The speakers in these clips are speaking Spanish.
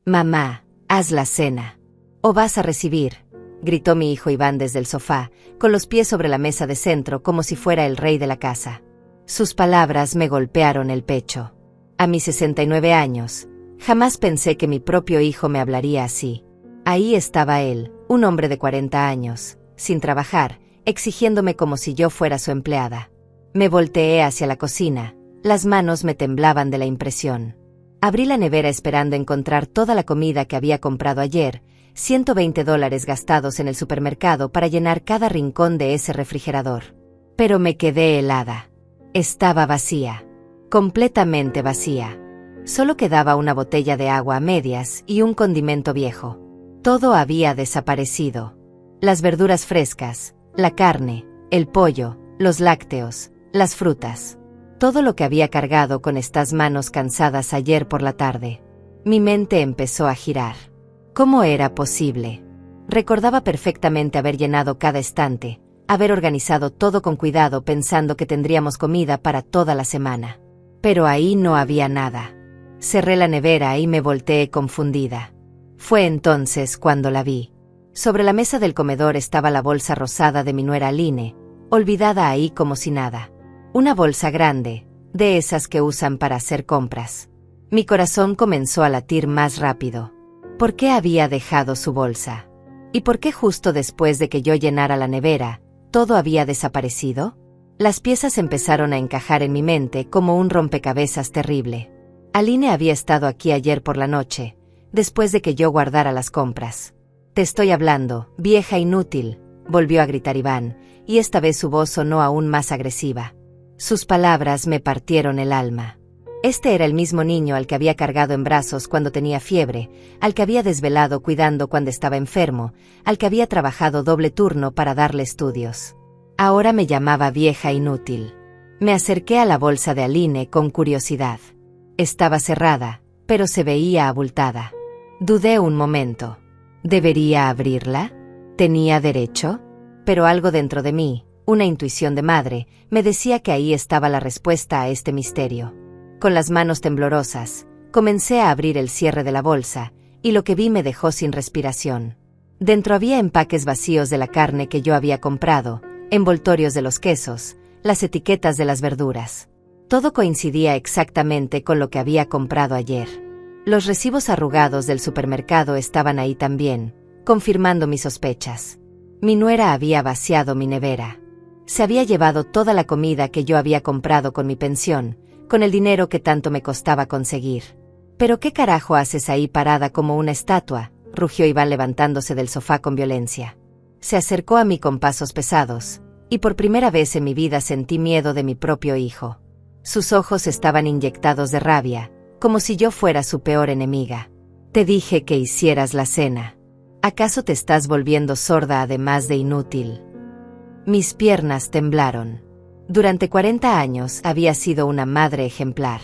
Mamá, haz la cena. ¿O vas a recibir?, gritó mi hijo Iván desde el sofá, con los pies sobre la mesa de centro como si fuera el rey de la casa. Sus palabras me golpearon el pecho. A mis 69 años, jamás pensé que mi propio hijo me hablaría así. Ahí estaba él, un hombre de 40 años, sin trabajar, exigiéndome como si yo fuera su empleada. Me volteé hacia la cocina, las manos me temblaban de la impresión. Abrí la nevera esperando encontrar toda la comida que había comprado ayer, $120 gastados en el supermercado para llenar cada rincón de ese refrigerador. Pero me quedé helada. Estaba vacía. Completamente vacía. Solo quedaba una botella de agua a medias y un condimento viejo. Todo había desaparecido. Las verduras frescas, la carne, el pollo, los lácteos, las frutas. Todo lo que había cargado con estas manos cansadas ayer por la tarde. Mi mente empezó a girar. ¿Cómo era posible? Recordaba perfectamente haber llenado cada estante, haber organizado todo con cuidado pensando que tendríamos comida para toda la semana. Pero ahí no había nada. Cerré la nevera y me volteé confundida. Fue entonces cuando la vi. Sobre la mesa del comedor estaba la bolsa rosada de mi nuera Aline, olvidada ahí como si nada. Una bolsa grande, de esas que usan para hacer compras. Mi corazón comenzó a latir más rápido. ¿Por qué había dejado su bolsa? ¿Y por qué justo después de que yo llenara la nevera, todo había desaparecido? Las piezas empezaron a encajar en mi mente como un rompecabezas terrible. Aline había estado aquí ayer por la noche, después de que yo guardara las compras. «Te estoy hablando, vieja inútil», volvió a gritar Iván, y esta vez su voz sonó aún más agresiva. Sus palabras me partieron el alma. Este era el mismo niño al que había cargado en brazos cuando tenía fiebre, al que había desvelado cuidando cuando estaba enfermo, al que había trabajado doble turno para darle estudios. Ahora me llamaba vieja inútil. Me acerqué a la bolsa de Aline con curiosidad. Estaba cerrada, pero se veía abultada. Dudé un momento. ¿Debería abrirla? ¿Tenía derecho? Pero algo dentro de mí, una intuición de madre, me decía que ahí estaba la respuesta a este misterio. Con las manos temblorosas, comencé a abrir el cierre de la bolsa, y lo que vi me dejó sin respiración. Dentro había empaques vacíos de la carne que yo había comprado, envoltorios de los quesos, las etiquetas de las verduras. Todo coincidía exactamente con lo que había comprado ayer. Los recibos arrugados del supermercado estaban ahí también, confirmando mis sospechas. Mi nuera había vaciado mi nevera. Se había llevado toda la comida que yo había comprado con mi pensión, con el dinero que tanto me costaba conseguir. «¿Pero qué carajo haces ahí parada como una estatua?», rugió Iván levantándose del sofá con violencia. Se acercó a mí con pasos pesados, y por primera vez en mi vida sentí miedo de mi propio hijo. Sus ojos estaban inyectados de rabia, como si yo fuera su peor enemiga. «Te dije que hicieras la cena. ¿Acaso te estás volviendo sorda además de inútil?». Mis piernas temblaron. Durante 40 años había sido una madre ejemplar.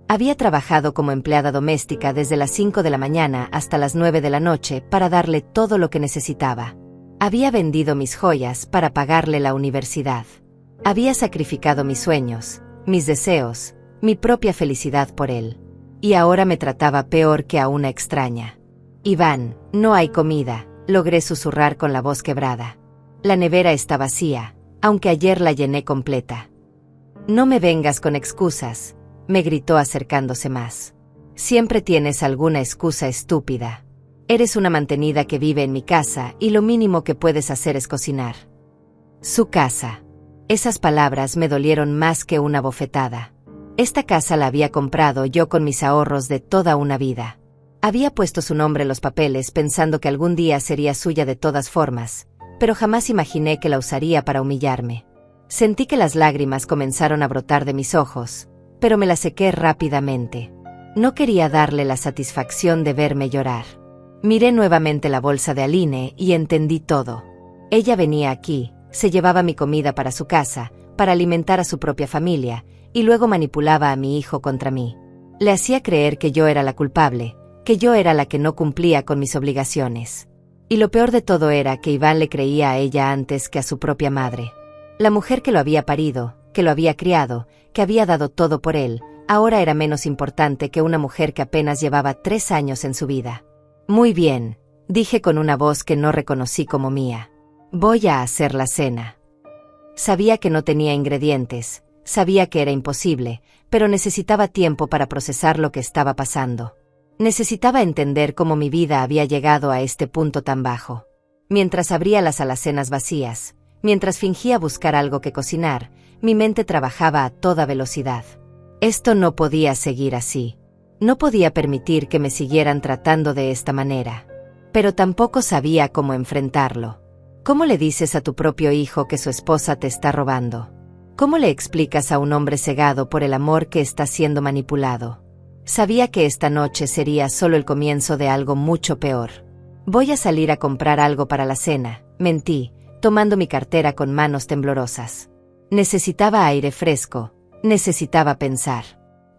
Había trabajado como empleada doméstica desde las 5 de la mañana hasta las 9 de la noche para darle todo lo que necesitaba. Había vendido mis joyas para pagarle la universidad. Había sacrificado mis sueños, mis deseos, mi propia felicidad por él. Y ahora me trataba peor que a una extraña. «Iván, no hay comida», logré susurrar con la voz quebrada. La nevera está vacía, aunque ayer la llené completa. «No me vengas con excusas», me gritó acercándose más. «Siempre tienes alguna excusa estúpida. Eres una mantenida que vive en mi casa y lo mínimo que puedes hacer es cocinar». Su casa. Esas palabras me dolieron más que una bofetada. Esta casa la había comprado yo con mis ahorros de toda una vida. Había puesto su nombre en los papeles pensando que algún día sería suya de todas formas, pero jamás imaginé que la usaría para humillarme. Sentí que las lágrimas comenzaron a brotar de mis ojos, pero me las sequé rápidamente. No quería darle la satisfacción de verme llorar. Miré nuevamente la bolsa de Aline y entendí todo. Ella venía aquí, se llevaba mi comida para su casa, para alimentar a su propia familia, y luego manipulaba a mi hijo contra mí. Le hacía creer que yo era la culpable, que yo era la que no cumplía con mis obligaciones. Y lo peor de todo era que Iván le creía a ella antes que a su propia madre. La mujer que lo había parido, que lo había criado, que había dado todo por él, Ahora era menos importante que una mujer que apenas llevaba 3 años en su vida. Muy bien, dije con una voz que no reconocí como mía. Voy a hacer la cena. Sabía que no tenía ingredientes, sabía que era imposible, pero necesitaba tiempo para procesar lo que estaba pasando. Necesitaba entender cómo mi vida había llegado a este punto tan bajo. Mientras abría las alacenas vacías, mientras fingía buscar algo que cocinar, mi mente trabajaba a toda velocidad. Esto no podía seguir así. No podía permitir que me siguieran tratando de esta manera. Pero tampoco sabía cómo enfrentarlo. ¿Cómo le dices a tu propio hijo que su esposa te está robando? ¿Cómo le explicas a un hombre cegado por el amor que está siendo manipulado? Sabía que esta noche sería solo el comienzo de algo mucho peor. Voy a salir a comprar algo para la cena, mentí, tomando mi cartera con manos temblorosas. Necesitaba aire fresco, necesitaba pensar.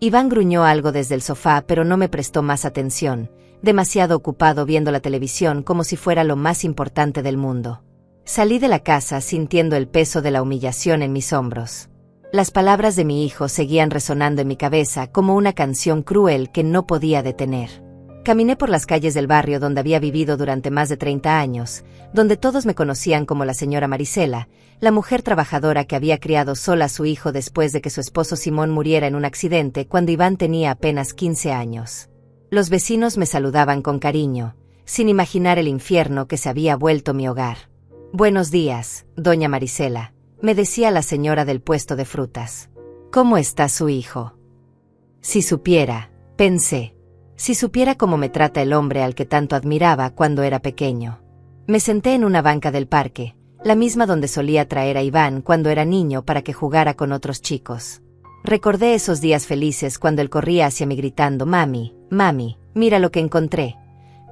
Iván gruñó algo desde el sofá, pero no me prestó más atención, demasiado ocupado viendo la televisión como si fuera lo más importante del mundo. Salí de la casa sintiendo el peso de la humillación en mis hombros. Las palabras de mi hijo seguían resonando en mi cabeza como una canción cruel que no podía detener. Caminé por las calles del barrio donde había vivido durante más de 30 años, donde todos me conocían como la señora Marisela, la mujer trabajadora que había criado sola a su hijo después de que su esposo Simón muriera en un accidente cuando Iván tenía apenas 15 años. Los vecinos me saludaban con cariño, sin imaginar el infierno que se había vuelto mi hogar. Buenos días, doña Marisela, me decía la señora del puesto de frutas. ¿Cómo está su hijo? Si supiera, pensé. Si supiera cómo me trata el hombre al que tanto admiraba cuando era pequeño. Me senté en una banca del parque, la misma donde solía traer a Iván cuando era niño para que jugara con otros chicos. Recordé esos días felices cuando él corría hacia mí gritando: «Mami, mami, mira lo que encontré»,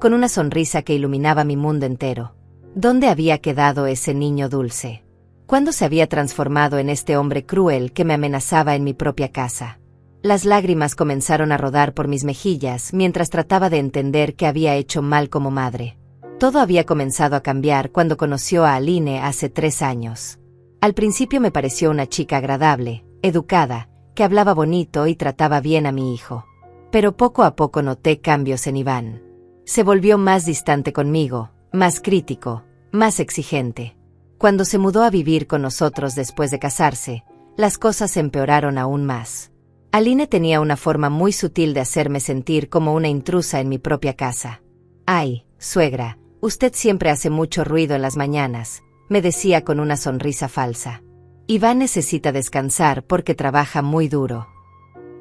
con una sonrisa que iluminaba mi mundo entero. ¿Dónde había quedado ese niño dulce? ¿Cuándo se había transformado en este hombre cruel que me amenazaba en mi propia casa? Las lágrimas comenzaron a rodar por mis mejillas mientras trataba de entender qué había hecho mal como madre. Todo había comenzado a cambiar cuando conoció a Aline hace 3 años. Al principio me pareció una chica agradable, educada, que hablaba bonito y trataba bien a mi hijo. Pero poco a poco noté cambios en Iván. Se volvió más distante conmigo, más crítico, más exigente. Cuando se mudó a vivir con nosotros después de casarse, las cosas empeoraron aún más. Aline tenía una forma muy sutil de hacerme sentir como una intrusa en mi propia casa. «Ay, suegra, usted siempre hace mucho ruido en las mañanas», me decía con una sonrisa falsa. «Iván necesita descansar porque trabaja muy duro».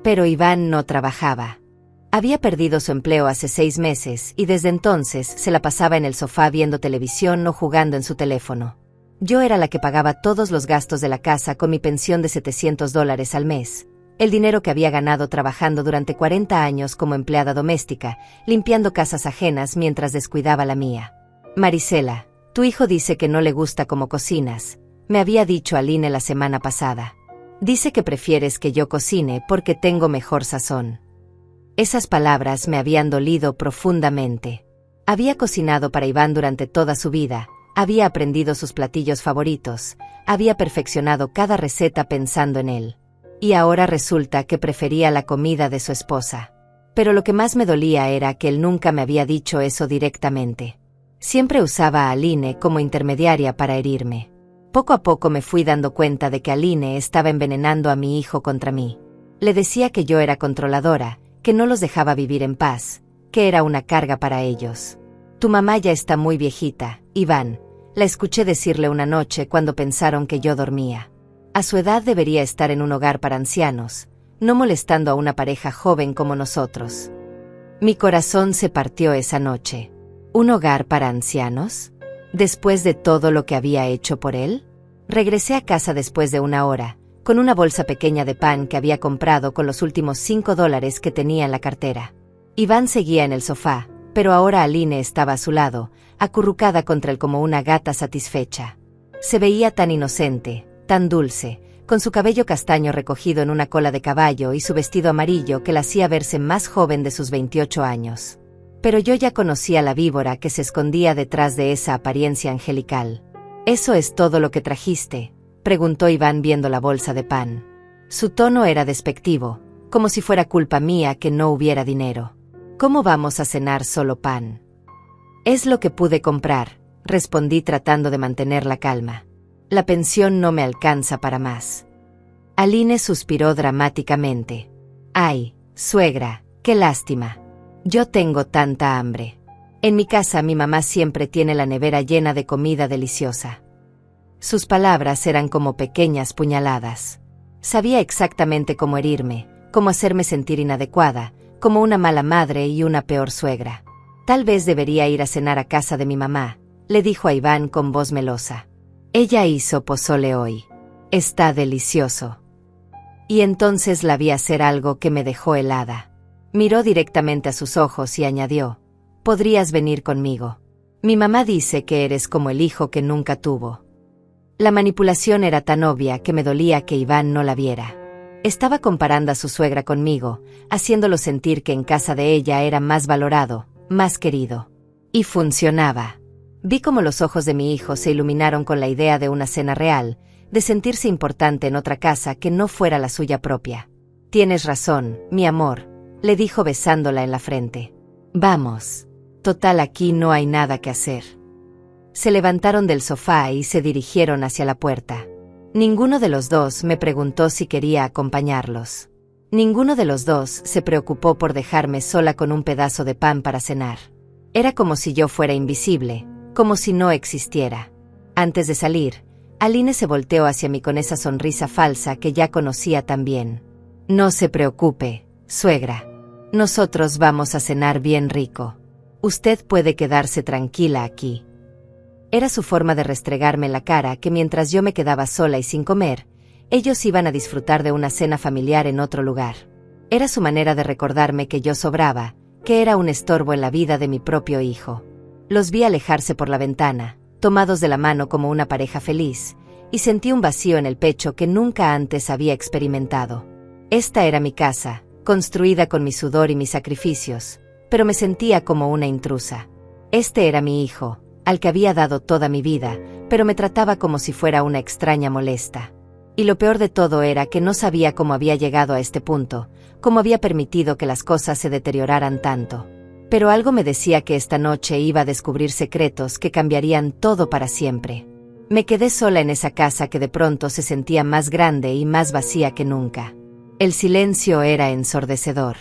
Pero Iván no trabajaba. Había perdido su empleo hace 6 meses y desde entonces se la pasaba en el sofá viendo televisión o jugando en su teléfono. Yo era la que pagaba todos los gastos de la casa con mi pensión de $700 al mes, el dinero que había ganado trabajando durante 40 años como empleada doméstica, limpiando casas ajenas mientras descuidaba la mía. «Marisela, tu hijo dice que no le gusta cómo cocinas», me había dicho Aline la semana pasada. «Dice que prefieres que yo cocine porque tengo mejor sazón». Esas palabras me habían dolido profundamente. Había cocinado para Iván durante toda su vida, había aprendido sus platillos favoritos, había perfeccionado cada receta pensando en él. Y ahora resulta que prefería la comida de su esposa. Pero lo que más me dolía era que él nunca me había dicho eso directamente. Siempre usaba a Aline como intermediaria para herirme. Poco a poco me fui dando cuenta de que Aline estaba envenenando a mi hijo contra mí. Le decía que yo era controladora, que no los dejaba vivir en paz, que era una carga para ellos. «Tu mamá ya está muy viejita, Iván», la escuché decirle una noche cuando pensaron que yo dormía. A su edad debería estar en un hogar para ancianos, no molestando a una pareja joven como nosotros. Mi corazón se partió esa noche. ¿Un hogar para ancianos? ¿Después de todo lo que había hecho por él? Regresé a casa después de 1 hora, con una bolsa pequeña de pan que había comprado con los últimos $5 que tenía en la cartera. Iván seguía en el sofá, pero ahora Aline estaba a su lado, acurrucada contra él como una gata satisfecha. Se veía tan inocente, tan dulce, con su cabello castaño recogido en una cola de caballo y su vestido amarillo que la hacía verse más joven de sus 28 años. Pero yo ya conocía la víbora que se escondía detrás de esa apariencia angelical. «¿Eso es todo lo que trajiste?», preguntó Iván viendo la bolsa de pan. Su tono era despectivo, como si fuera culpa mía que no hubiera dinero. ¿Cómo vamos a cenar solo pan? Es lo que pude comprar, respondí tratando de mantener la calma. La pensión no me alcanza para más. Aline suspiró dramáticamente. Ay, suegra, qué lástima. Yo tengo tanta hambre. En mi casa mi mamá siempre tiene la nevera llena de comida deliciosa. Sus palabras eran como pequeñas puñaladas. Sabía exactamente cómo herirme, cómo hacerme sentir inadecuada, como una mala madre y una peor suegra. Tal vez debería ir a cenar a casa de mi mamá, le dijo a Iván con voz melosa. Ella hizo pozole hoy. Está delicioso. Y entonces la vi hacer algo que me dejó helada. Miró directamente a sus ojos y añadió, «Podrías venir conmigo. Mi mamá dice que eres como el hijo que nunca tuvo». La manipulación era tan obvia que me dolía que Iván no la viera. Estaba comparando a su suegra conmigo, haciéndolo sentir que en casa de ella era más valorado, más querido. Y funcionaba. Vi cómo los ojos de mi hijo se iluminaron con la idea de una cena real, de sentirse importante en otra casa que no fuera la suya propia. «Tienes razón, mi amor», le dijo besándola en la frente. «Vamos. Total, aquí no hay nada que hacer». Se levantaron del sofá y se dirigieron hacia la puerta. Ninguno de los dos me preguntó si quería acompañarlos. Ninguno de los dos se preocupó por dejarme sola con un pedazo de pan para cenar. Era como si yo fuera invisible, como si no existiera. Antes de salir, Aline se volteó hacia mí con esa sonrisa falsa que ya conocía tan bien. «No se preocupe, suegra. Nosotros vamos a cenar bien rico. Usted puede quedarse tranquila aquí». Era su forma de restregarme en la cara que mientras yo me quedaba sola y sin comer, ellos iban a disfrutar de una cena familiar en otro lugar. Era su manera de recordarme que yo sobraba, que era un estorbo en la vida de mi propio hijo. Los vi alejarse por la ventana, tomados de la mano como una pareja feliz, y sentí un vacío en el pecho que nunca antes había experimentado. Esta era mi casa, construida con mi sudor y mis sacrificios, pero me sentía como una intrusa. Este era mi hijo, al que había dado toda mi vida, pero me trataba como si fuera una extraña molesta. Y lo peor de todo era que no sabía cómo había llegado a este punto, cómo había permitido que las cosas se deterioraran tanto. Pero algo me decía que esta noche iba a descubrir secretos que cambiarían todo para siempre. Me quedé sola en esa casa que de pronto se sentía más grande y más vacía que nunca. El silencio era ensordecedor.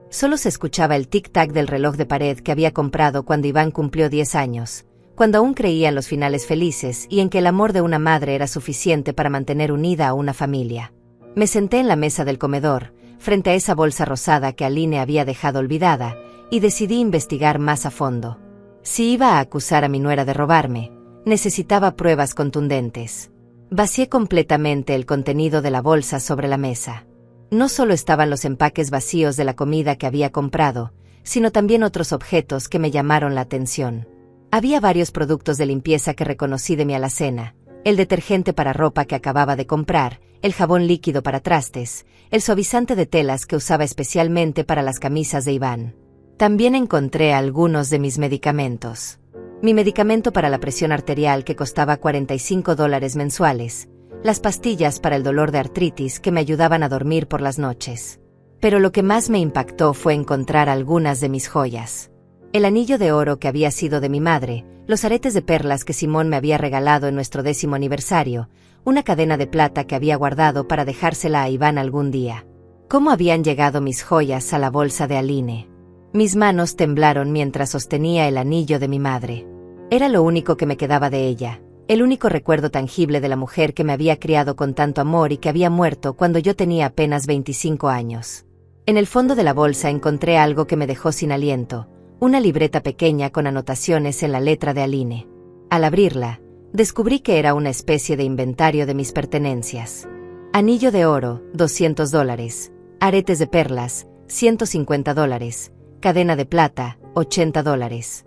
Solo se escuchaba el tic-tac del reloj de pared que había comprado cuando Iván cumplió 10 años, cuando aún creía en los finales felices y en que el amor de una madre era suficiente para mantener unida a una familia. Me senté en la mesa del comedor, frente a esa bolsa rosada que Aline había dejado olvidada, y decidí investigar más a fondo. Si iba a acusar a mi nuera de robarme, necesitaba pruebas contundentes. Vacié completamente el contenido de la bolsa sobre la mesa. No solo estaban los empaques vacíos de la comida que había comprado, sino también otros objetos que me llamaron la atención. Había varios productos de limpieza que reconocí de mi alacena: el detergente para ropa que acababa de comprar, el jabón líquido para trastes, el suavizante de telas que usaba especialmente para las camisas de Iván. También encontré algunos de mis medicamentos. Mi medicamento para la presión arterial que costaba $45 mensuales, las pastillas para el dolor de artritis que me ayudaban a dormir por las noches. Pero lo que más me impactó fue encontrar algunas de mis joyas. El anillo de oro que había sido de mi madre, los aretes de perlas que Simón me había regalado en nuestro 10º aniversario, una cadena de plata que había guardado para dejársela a Iván algún día. ¿Cómo habían llegado mis joyas a la bolsa de Aline? Mis manos temblaron mientras sostenía el anillo de mi madre. Era lo único que me quedaba de ella, el único recuerdo tangible de la mujer que me había criado con tanto amor y que había muerto cuando yo tenía apenas 25 años. En el fondo de la bolsa encontré algo que me dejó sin aliento: una libreta pequeña con anotaciones en la letra de Aline. Al abrirla, descubrí que era una especie de inventario de mis pertenencias. Anillo de oro, $200. Aretes de perlas, $150. Cadena de plata, $80.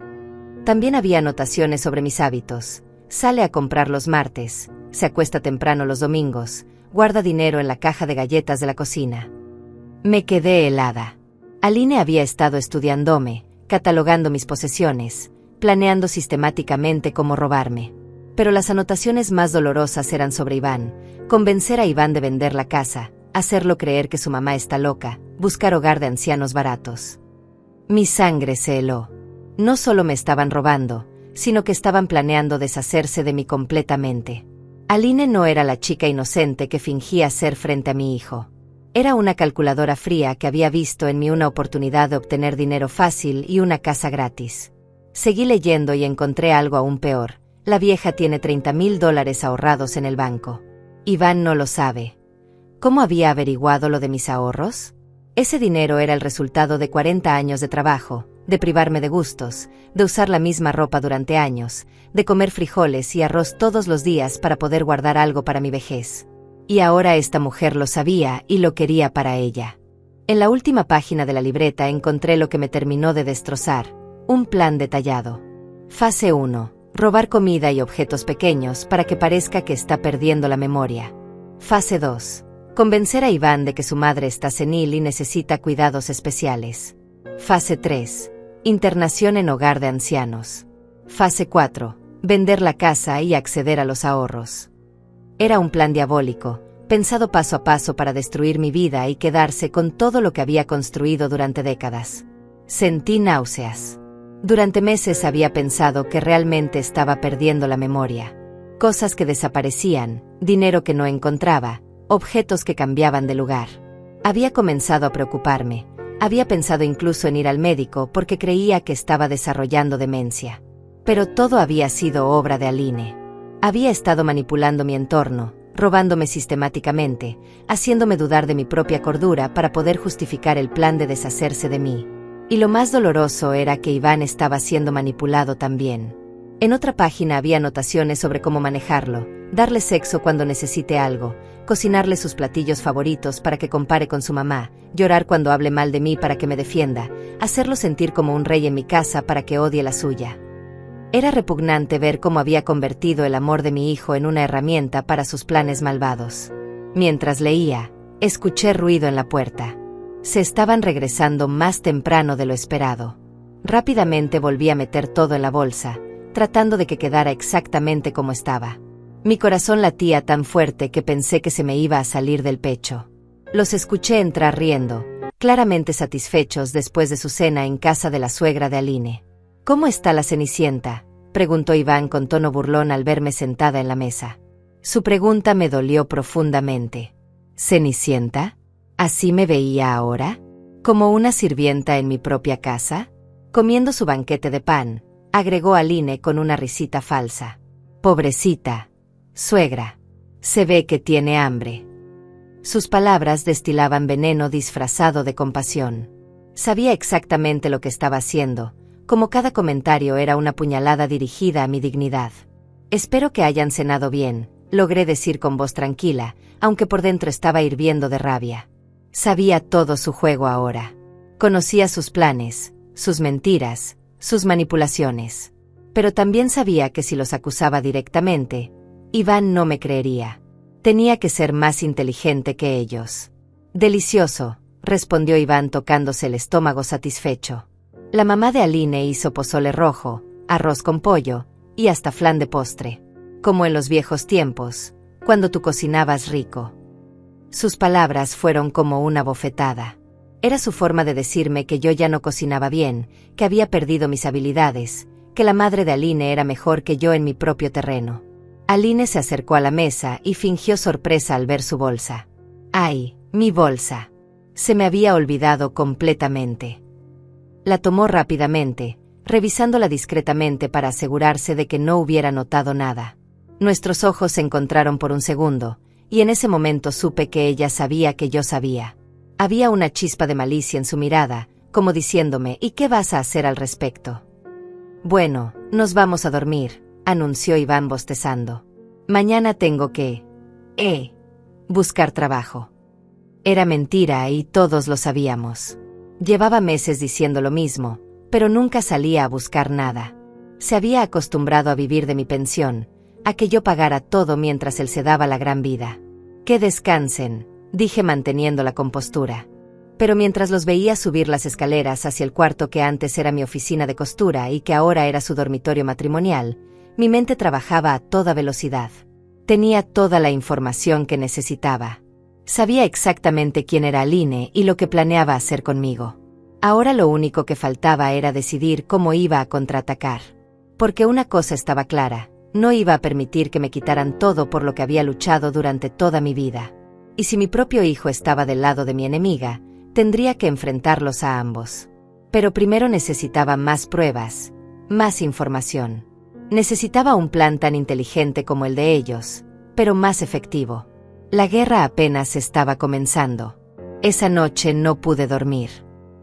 También había anotaciones sobre mis hábitos: sale a comprar los martes, se acuesta temprano los domingos, guarda dinero en la caja de galletas de la cocina. Me quedé helada. Aline había estado estudiándome, catalogando mis posesiones, planeando sistemáticamente cómo robarme. Pero las anotaciones más dolorosas eran sobre Iván: convencer a Iván de vender la casa, hacerlo creer que su mamá está loca, buscar hogar de ancianos baratos. Mi sangre se heló. No solo me estaban robando, sino que estaban planeando deshacerse de mí completamente. Aline no era la chica inocente que fingía ser frente a mi hijo. Era una calculadora fría que había visto en mí una oportunidad de obtener dinero fácil y una casa gratis. Seguí leyendo y encontré algo aún peor. La vieja tiene $30,000 ahorrados en el banco. Iván no lo sabe. ¿Cómo había averiguado lo de mis ahorros? Ese dinero era el resultado de 40 años de trabajo, de privarme de gustos, de usar la misma ropa durante años, de comer frijoles y arroz todos los días para poder guardar algo para mi vejez. Y ahora esta mujer lo sabía y lo quería para ella. En la última página de la libreta encontré lo que me terminó de destrozar, un plan detallado. Fase 1. Robar comida y objetos pequeños para que parezca que está perdiendo la memoria. Fase 2. Convencer a Iván de que su madre está senil y necesita cuidados especiales. Fase 3. Internación en hogar de ancianos. Fase 4. Vender la casa y acceder a los ahorros. Era un plan diabólico, pensado paso a paso para destruir mi vida y quedarse con todo lo que había construido durante décadas. Sentí náuseas. Durante meses había pensado que realmente estaba perdiendo la memoria. Cosas que desaparecían, dinero que no encontraba, objetos que cambiaban de lugar. Había comenzado a preocuparme. Había pensado incluso en ir al médico porque creía que estaba desarrollando demencia. Pero todo había sido obra de Aline. Había estado manipulando mi entorno, robándome sistemáticamente, haciéndome dudar de mi propia cordura para poder justificar el plan de deshacerse de mí. Y lo más doloroso era que Iván estaba siendo manipulado también. En otra página había anotaciones sobre cómo manejarlo, darle sexo cuando necesite algo, cocinarle sus platillos favoritos para que compare con su mamá, llorar cuando hable mal de mí para que me defienda, hacerlo sentir como un rey en mi casa para que odie la suya. Era repugnante ver cómo había convertido el amor de mi hijo en una herramienta para sus planes malvados. Mientras leía, escuché ruido en la puerta. Se estaban regresando más temprano de lo esperado. Rápidamente volví a meter todo en la bolsa, tratando de que quedara exactamente como estaba. Mi corazón latía tan fuerte que pensé que se me iba a salir del pecho. Los escuché entrar riendo, claramente satisfechos después de su cena en casa de la suegra de Aline. ¿Cómo está la Cenicienta?, preguntó Iván con tono burlón al verme sentada en la mesa. Su pregunta me dolió profundamente. ¿Cenicienta? ¿Así me veía ahora? ¿Como una sirvienta en mi propia casa? Comiendo su banquete de pan, agregó Aline con una risita falsa. Pobrecita suegra. Se ve que tiene hambre. Sus palabras destilaban veneno disfrazado de compasión. Sabía exactamente lo que estaba haciendo, como cada comentario era una puñalada dirigida a mi dignidad. Espero que hayan cenado bien, logré decir con voz tranquila, aunque por dentro estaba hirviendo de rabia. Sabía todo su juego ahora. Conocía sus planes, sus mentiras, sus manipulaciones. Pero también sabía que si los acusaba directamente, Iván no me creería. Tenía que ser más inteligente que ellos. Delicioso, respondió Iván tocándose el estómago satisfecho. La mamá de Aline hizo pozole rojo, arroz con pollo, y hasta flan de postre. Como en los viejos tiempos, cuando tú cocinabas rico. Sus palabras fueron como una bofetada. Era su forma de decirme que yo ya no cocinaba bien, que había perdido mis habilidades, que la madre de Aline era mejor que yo en mi propio terreno. Aline se acercó a la mesa y fingió sorpresa al ver su bolsa. ¡Ay, mi bolsa! Se me había olvidado completamente. La tomó rápidamente, revisándola discretamente para asegurarse de que no hubiera notado nada. Nuestros ojos se encontraron por un segundo, y en ese momento supe que ella sabía que yo sabía. Había una chispa de malicia en su mirada, como diciéndome, ¿y qué vas a hacer al respecto? Bueno, nos vamos a dormir, anunció Iván bostezando. Mañana tengo que buscar trabajo. Era mentira y todos lo sabíamos. Llevaba meses diciendo lo mismo, pero nunca salía a buscar nada. Se había acostumbrado a vivir de mi pensión, a que yo pagara todo mientras él se daba la gran vida. Que descansen, dije manteniendo la compostura. Pero mientras los veía subir las escaleras hacia el cuarto que antes era mi oficina de costura y que ahora era su dormitorio matrimonial, mi mente trabajaba a toda velocidad. Tenía toda la información que necesitaba. Sabía exactamente quién era Aline y lo que planeaba hacer conmigo. Ahora lo único que faltaba era decidir cómo iba a contraatacar. Porque una cosa estaba clara, no iba a permitir que me quitaran todo por lo que había luchado durante toda mi vida. Y si mi propio hijo estaba del lado de mi enemiga, tendría que enfrentarlos a ambos. Pero primero necesitaba más pruebas, más información. Necesitaba un plan tan inteligente como el de ellos, pero más efectivo. La guerra apenas estaba comenzando. Esa noche no pude dormir.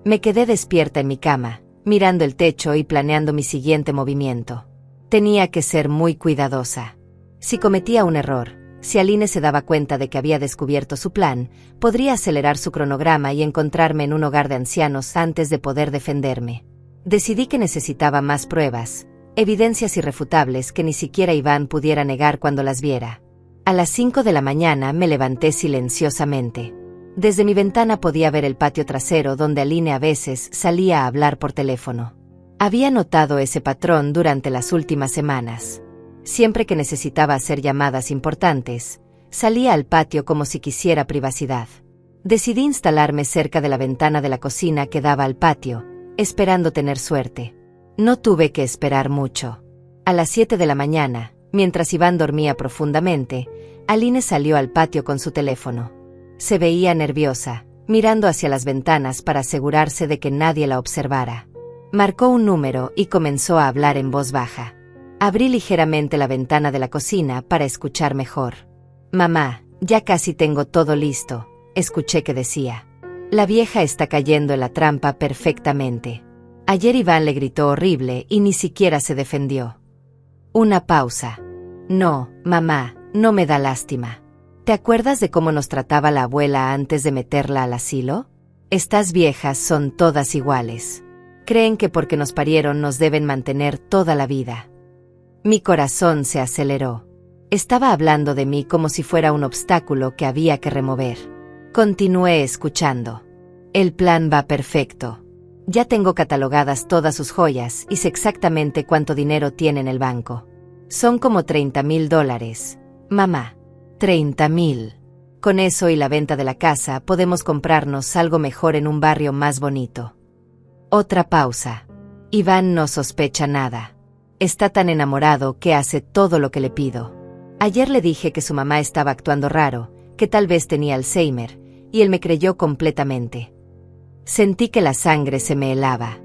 Me quedé despierta en mi cama, mirando el techo y planeando mi siguiente movimiento. Tenía que ser muy cuidadosa. Si cometía un error, si Aline se daba cuenta de que había descubierto su plan, podría acelerar su cronograma y encontrarme en un hogar de ancianos antes de poder defenderme. Decidí que necesitaba más pruebas, evidencias irrefutables que ni siquiera Iván pudiera negar cuando las viera. A las 5 de la mañana me levanté silenciosamente. Desde mi ventana podía ver el patio trasero donde Aline a veces salía a hablar por teléfono. Había notado ese patrón durante las últimas semanas. Siempre que necesitaba hacer llamadas importantes, salía al patio como si quisiera privacidad. Decidí instalarme cerca de la ventana de la cocina que daba al patio, esperando tener suerte. No tuve que esperar mucho. A las 7 de la mañana, mientras Iván dormía profundamente, Aline salió al patio con su teléfono. Se veía nerviosa, mirando hacia las ventanas para asegurarse de que nadie la observara. Marcó un número y comenzó a hablar en voz baja. Abrí ligeramente la ventana de la cocina para escuchar mejor. «Mamá, ya casi tengo todo listo», escuché que decía. «La vieja está cayendo en la trampa perfectamente. Ayer Iván le gritó horrible y ni siquiera se defendió». Una pausa. «No, mamá, no me da lástima. ¿Te acuerdas de cómo nos trataba la abuela antes de meterla al asilo? Estas viejas son todas iguales. Creen que porque nos parieron nos deben mantener toda la vida». Mi corazón se aceleró. Estaba hablando de mí como si fuera un obstáculo que había que remover. Continué escuchando. «El plan va perfecto. Ya tengo catalogadas todas sus joyas y sé exactamente cuánto dinero tiene en el banco. Son como $30,000, mamá. 30,000. Con eso y la venta de la casa podemos comprarnos algo mejor en un barrio más bonito». Otra pausa. Iván no sospecha nada. Está tan enamorado que hace todo lo que le pido. Ayer le dije que su mamá estaba actuando raro, que tal vez tenía Alzheimer, y él me creyó completamente. Sentí que la sangre se me helaba.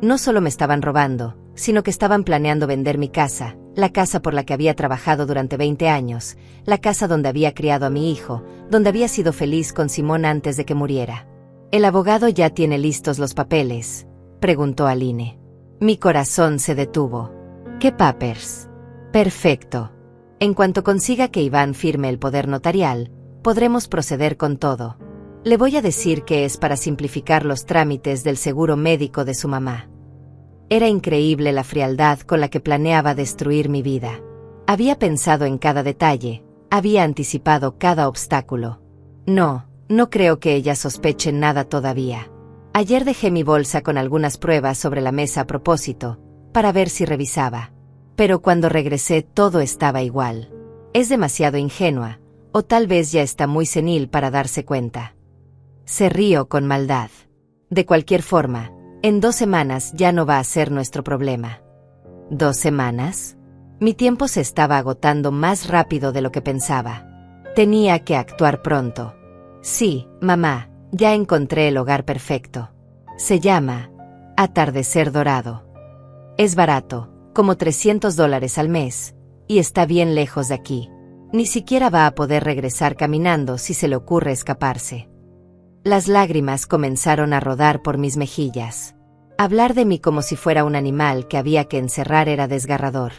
No solo me estaban robando, sino que estaban planeando vender mi casa, la casa por la que había trabajado durante 20 años, la casa donde había criado a mi hijo, donde había sido feliz con Simón antes de que muriera. «¿El abogado ya tiene listos los papeles?», preguntó Aline. Mi corazón se detuvo. «¿Qué papers?». «Perfecto. En cuanto consiga que Iván firme el poder notarial, podremos proceder con todo. Le voy a decir que es para simplificar los trámites del seguro médico de su mamá». Era increíble la frialdad con la que planeaba destruir mi vida. Había pensado en cada detalle, había anticipado cada obstáculo. No creo que ella sospeche nada todavía. Ayer dejé mi bolsa con algunas pruebas sobre la mesa a propósito, para ver si revisaba. Pero cuando regresé todo estaba igual. Es demasiado ingenua, o tal vez ya está muy senil para darse cuenta. Se rió con maldad. De cualquier forma, en 2 semanas ya no va a ser nuestro problema. ¿2 semanas? Mi tiempo se estaba agotando más rápido de lo que pensaba. Tenía que actuar pronto. «Sí, mamá, ya encontré el hogar perfecto. Se llama Atardecer Dorado. Es barato, como $300 al mes, y está bien lejos de aquí. Ni siquiera va a poder regresar caminando si se le ocurre escaparse». Las lágrimas comenzaron a rodar por mis mejillas. Hablar de mí como si fuera un animal que había que encerrar era desgarrador.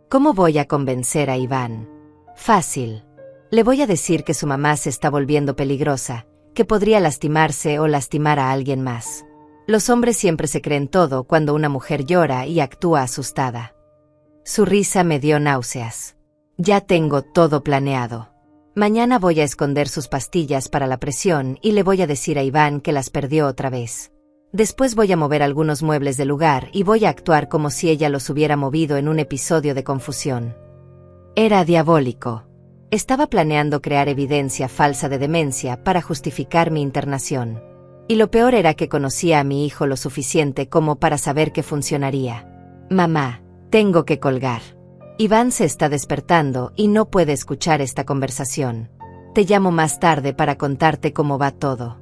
¿Cómo voy a convencer a Iván? Fácil. Le voy a decir que su mamá se está volviendo peligrosa, que podría lastimarse o lastimar a alguien más. Los hombres siempre se creen todo cuando una mujer llora y actúa asustada. Su risa me dio náuseas. «Ya tengo todo planeado. Mañana voy a esconder sus pastillas para la presión y le voy a decir a Iván que las perdió otra vez. Después voy a mover algunos muebles del lugar y voy a actuar como si ella los hubiera movido en un episodio de confusión». Era diabólico. Estaba planeando crear evidencia falsa de demencia para justificar mi internación. Y lo peor era que conocía a mi hijo lo suficiente como para saber que funcionaría. Mamá, tengo que colgar. Iván se está despertando y no puede escuchar esta conversación. Te llamo más tarde para contarte cómo va todo.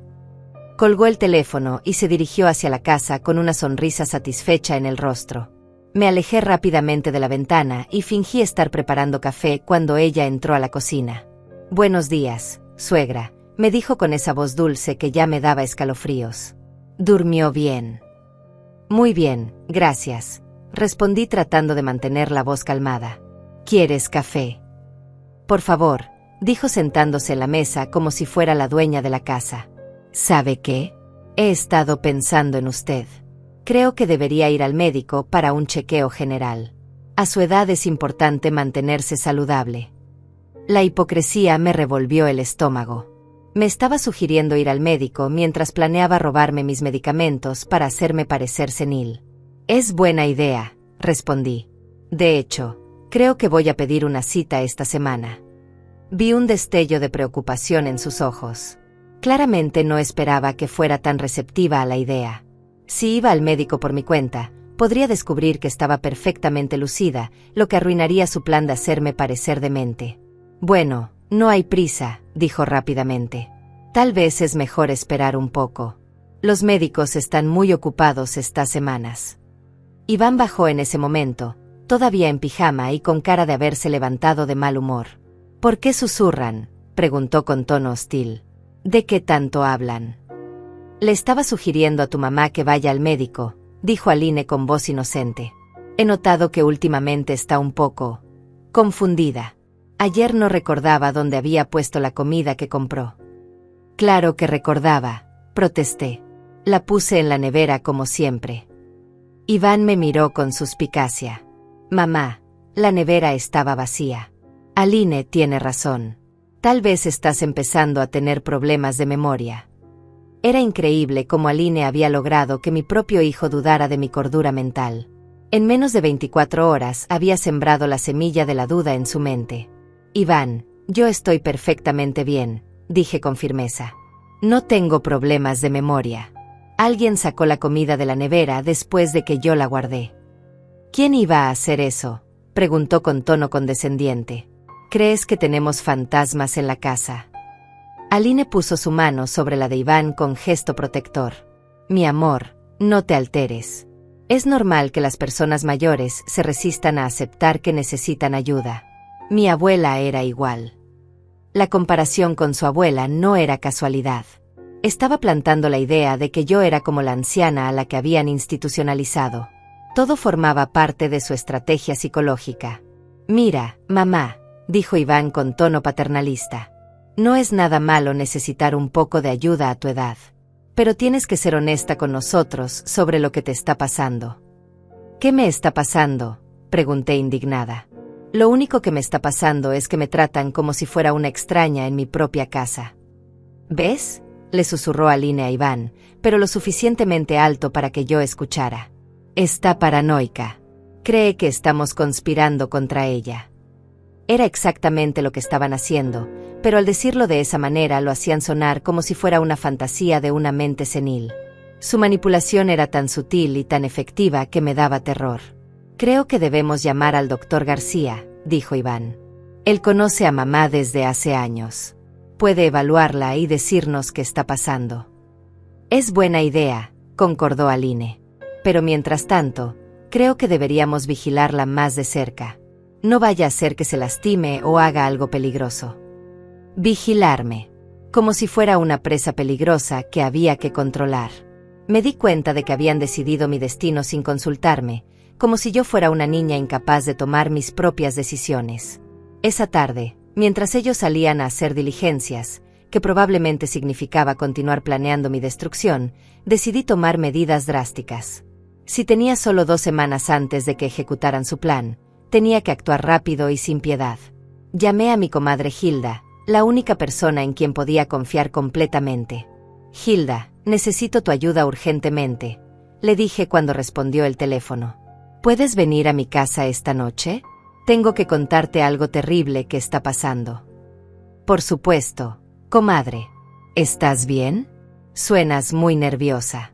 Colgó el teléfono y se dirigió hacia la casa con una sonrisa satisfecha en el rostro. Me alejé rápidamente de la ventana y fingí estar preparando café cuando ella entró a la cocina. Buenos días, suegra, me dijo con esa voz dulce que ya me daba escalofríos. ¿Durmió bien? Muy bien, gracias, respondí tratando de mantener la voz calmada. ¿Quieres café? Por favor, dijo sentándose en la mesa como si fuera la dueña de la casa. ¿Sabe qué? He estado pensando en usted. Creo que debería ir al médico para un chequeo general. A su edad es importante mantenerse saludable. La hipocresía me revolvió el estómago. Me estaba sugiriendo ir al médico mientras planeaba robarme mis medicamentos para hacerme parecer senil. Es buena idea, respondí. De hecho, creo que voy a pedir una cita esta semana. Vi un destello de preocupación en sus ojos. Claramente no esperaba que fuera tan receptiva a la idea. Si iba al médico por mi cuenta, podría descubrir que estaba perfectamente lucida, lo que arruinaría su plan de hacerme parecer demente. Bueno, no hay prisa, dijo rápidamente. Tal vez es mejor esperar un poco. Los médicos están muy ocupados estas semanas. Iván bajó en ese momento, todavía en pijama y con cara de haberse levantado de mal humor. ¿Por qué susurran?, preguntó con tono hostil. ¿De qué tanto hablan? Le estaba sugiriendo a tu mamá que vaya al médico, dijo Aline con voz inocente. He notado que últimamente está un poco confundida. Ayer no recordaba dónde había puesto la comida que compró. Claro que recordaba, protesté. La puse en la nevera como siempre. Iván me miró con suspicacia. Mamá, la nevera estaba vacía. Aline tiene razón. Tal vez estás empezando a tener problemas de memoria. Era increíble cómo Aline había logrado que mi propio hijo dudara de mi cordura mental. En menos de 24 horas había sembrado la semilla de la duda en su mente. Iván, yo estoy perfectamente bien, dije con firmeza. No tengo problemas de memoria. Alguien sacó la comida de la nevera después de que yo la guardé. ¿Quién iba a hacer eso?, preguntó con tono condescendiente. ¿Crees que tenemos fantasmas en la casa? Aline puso su mano sobre la de Iván con gesto protector. Mi amor, no te alteres. Es normal que las personas mayores se resistan a aceptar que necesitan ayuda. Mi abuela era igual. La comparación con su abuela no era casualidad. Estaba plantando la idea de que yo era como la anciana a la que habían institucionalizado. Todo formaba parte de su estrategia psicológica. Mira, mamá, dijo Iván con tono paternalista. No es nada malo necesitar un poco de ayuda a tu edad. Pero tienes que ser honesta con nosotros sobre lo que te está pasando. ¿Qué me está pasando?, pregunté indignada. Lo único que me está pasando es que me tratan como si fuera una extraña en mi propia casa. ¿Ves?, le susurró Aline a Iván, pero lo suficientemente alto para que yo escuchara. Está paranoica. Cree que estamos conspirando contra ella. Era exactamente lo que estaban haciendo, pero al decirlo de esa manera lo hacían sonar como si fuera una fantasía de una mente senil. Su manipulación era tan sutil y tan efectiva que me daba terror. Creo que debemos llamar al doctor García, dijo Iván. Él conoce a mamá desde hace años. Puede evaluarla y decirnos qué está pasando. Es buena idea, concordó Aline. Pero mientras tanto, creo que deberíamos vigilarla más de cerca. No vaya a ser que se lastime o haga algo peligroso. Vigilarme. Como si fuera una presa peligrosa que había que controlar. Me di cuenta de que habían decidido mi destino sin consultarme, como si yo fuera una niña incapaz de tomar mis propias decisiones. Esa tarde, mientras ellos salían a hacer diligencias, que probablemente significaba continuar planeando mi destrucción, decidí tomar medidas drásticas. Si tenía solo 2 semanas antes de que ejecutaran su plan, tenía que actuar rápido y sin piedad. Llamé a mi comadre Hilda, la única persona en quien podía confiar completamente. Hilda, necesito tu ayuda urgentemente, le dije cuando respondió el teléfono. ¿Puedes venir a mi casa esta noche? Tengo que contarte algo terrible que está pasando. Por supuesto, comadre. ¿Estás bien? Suenas muy nerviosa.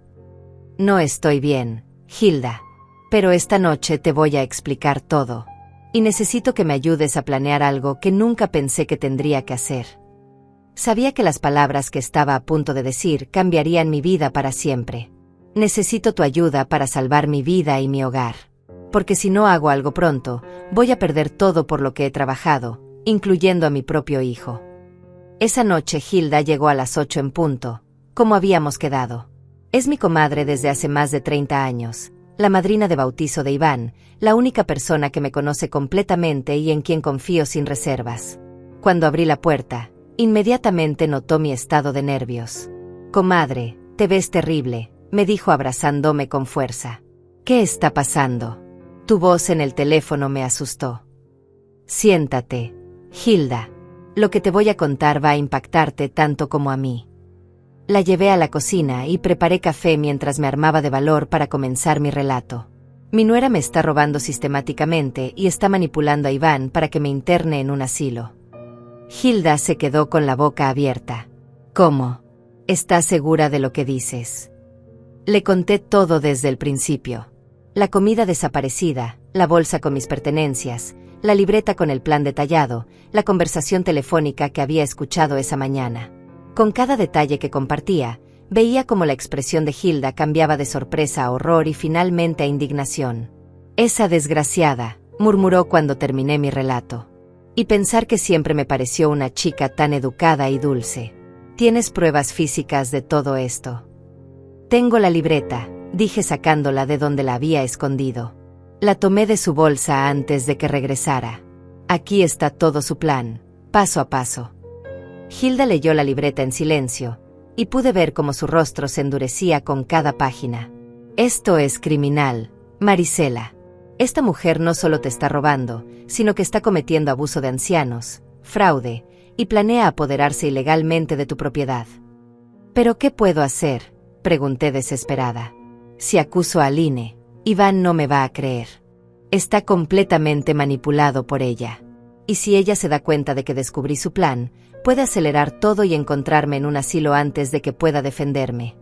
No estoy bien, Hilda. Pero esta noche te voy a explicar todo. Y necesito que me ayudes a planear algo que nunca pensé que tendría que hacer. Sabía que las palabras que estaba a punto de decir cambiarían mi vida para siempre. Necesito tu ayuda para salvar mi vida y mi hogar. Porque si no hago algo pronto, voy a perder todo por lo que he trabajado, incluyendo a mi propio hijo. Esa noche Hilda llegó a las 8 en punto, como habíamos quedado. Es mi comadre desde hace más de 30 años, la madrina de bautizo de Iván, la única persona que me conoce completamente y en quien confío sin reservas. Cuando abrí la puerta, inmediatamente notó mi estado de nervios. «Comadre, te ves terrible», me dijo abrazándome con fuerza. «¿Qué está pasando?» Tu voz en el teléfono me asustó. «Siéntate, Hilda. Lo que te voy a contar va a impactarte tanto como a mí». La llevé a la cocina y preparé café mientras me armaba de valor para comenzar mi relato. Mi nuera me está robando sistemáticamente y está manipulando a Iván para que me interne en un asilo. Hilda se quedó con la boca abierta. «¿Cómo? ¿Estás segura de lo que dices?» Le conté todo desde el principio. La comida desaparecida, la bolsa con mis pertenencias, la libreta con el plan detallado, la conversación telefónica que había escuchado esa mañana. Con cada detalle que compartía, veía cómo la expresión de Hilda cambiaba de sorpresa a horror y finalmente a indignación. «Esa desgraciada», murmuró cuando terminé mi relato. «Y pensar que siempre me pareció una chica tan educada y dulce. ¿Tienes pruebas físicas de todo esto?» «Tengo la libreta», dije sacándola de donde la había escondido. La tomé de su bolsa antes de que regresara. «Aquí está todo su plan, paso a paso». Hilda leyó la libreta en silencio, y pude ver cómo su rostro se endurecía con cada página. «Esto es criminal, Marisela. Esta mujer no solo te está robando, sino que está cometiendo abuso de ancianos, fraude, y planea apoderarse ilegalmente de tu propiedad». «¿Pero qué puedo hacer?», pregunté desesperada. «Si acuso a Aline, Iván no me va a creer. Está completamente manipulado por ella. Y si ella se da cuenta de que descubrí su plan, puede acelerar todo y encontrarme en un asilo antes de que pueda defenderme».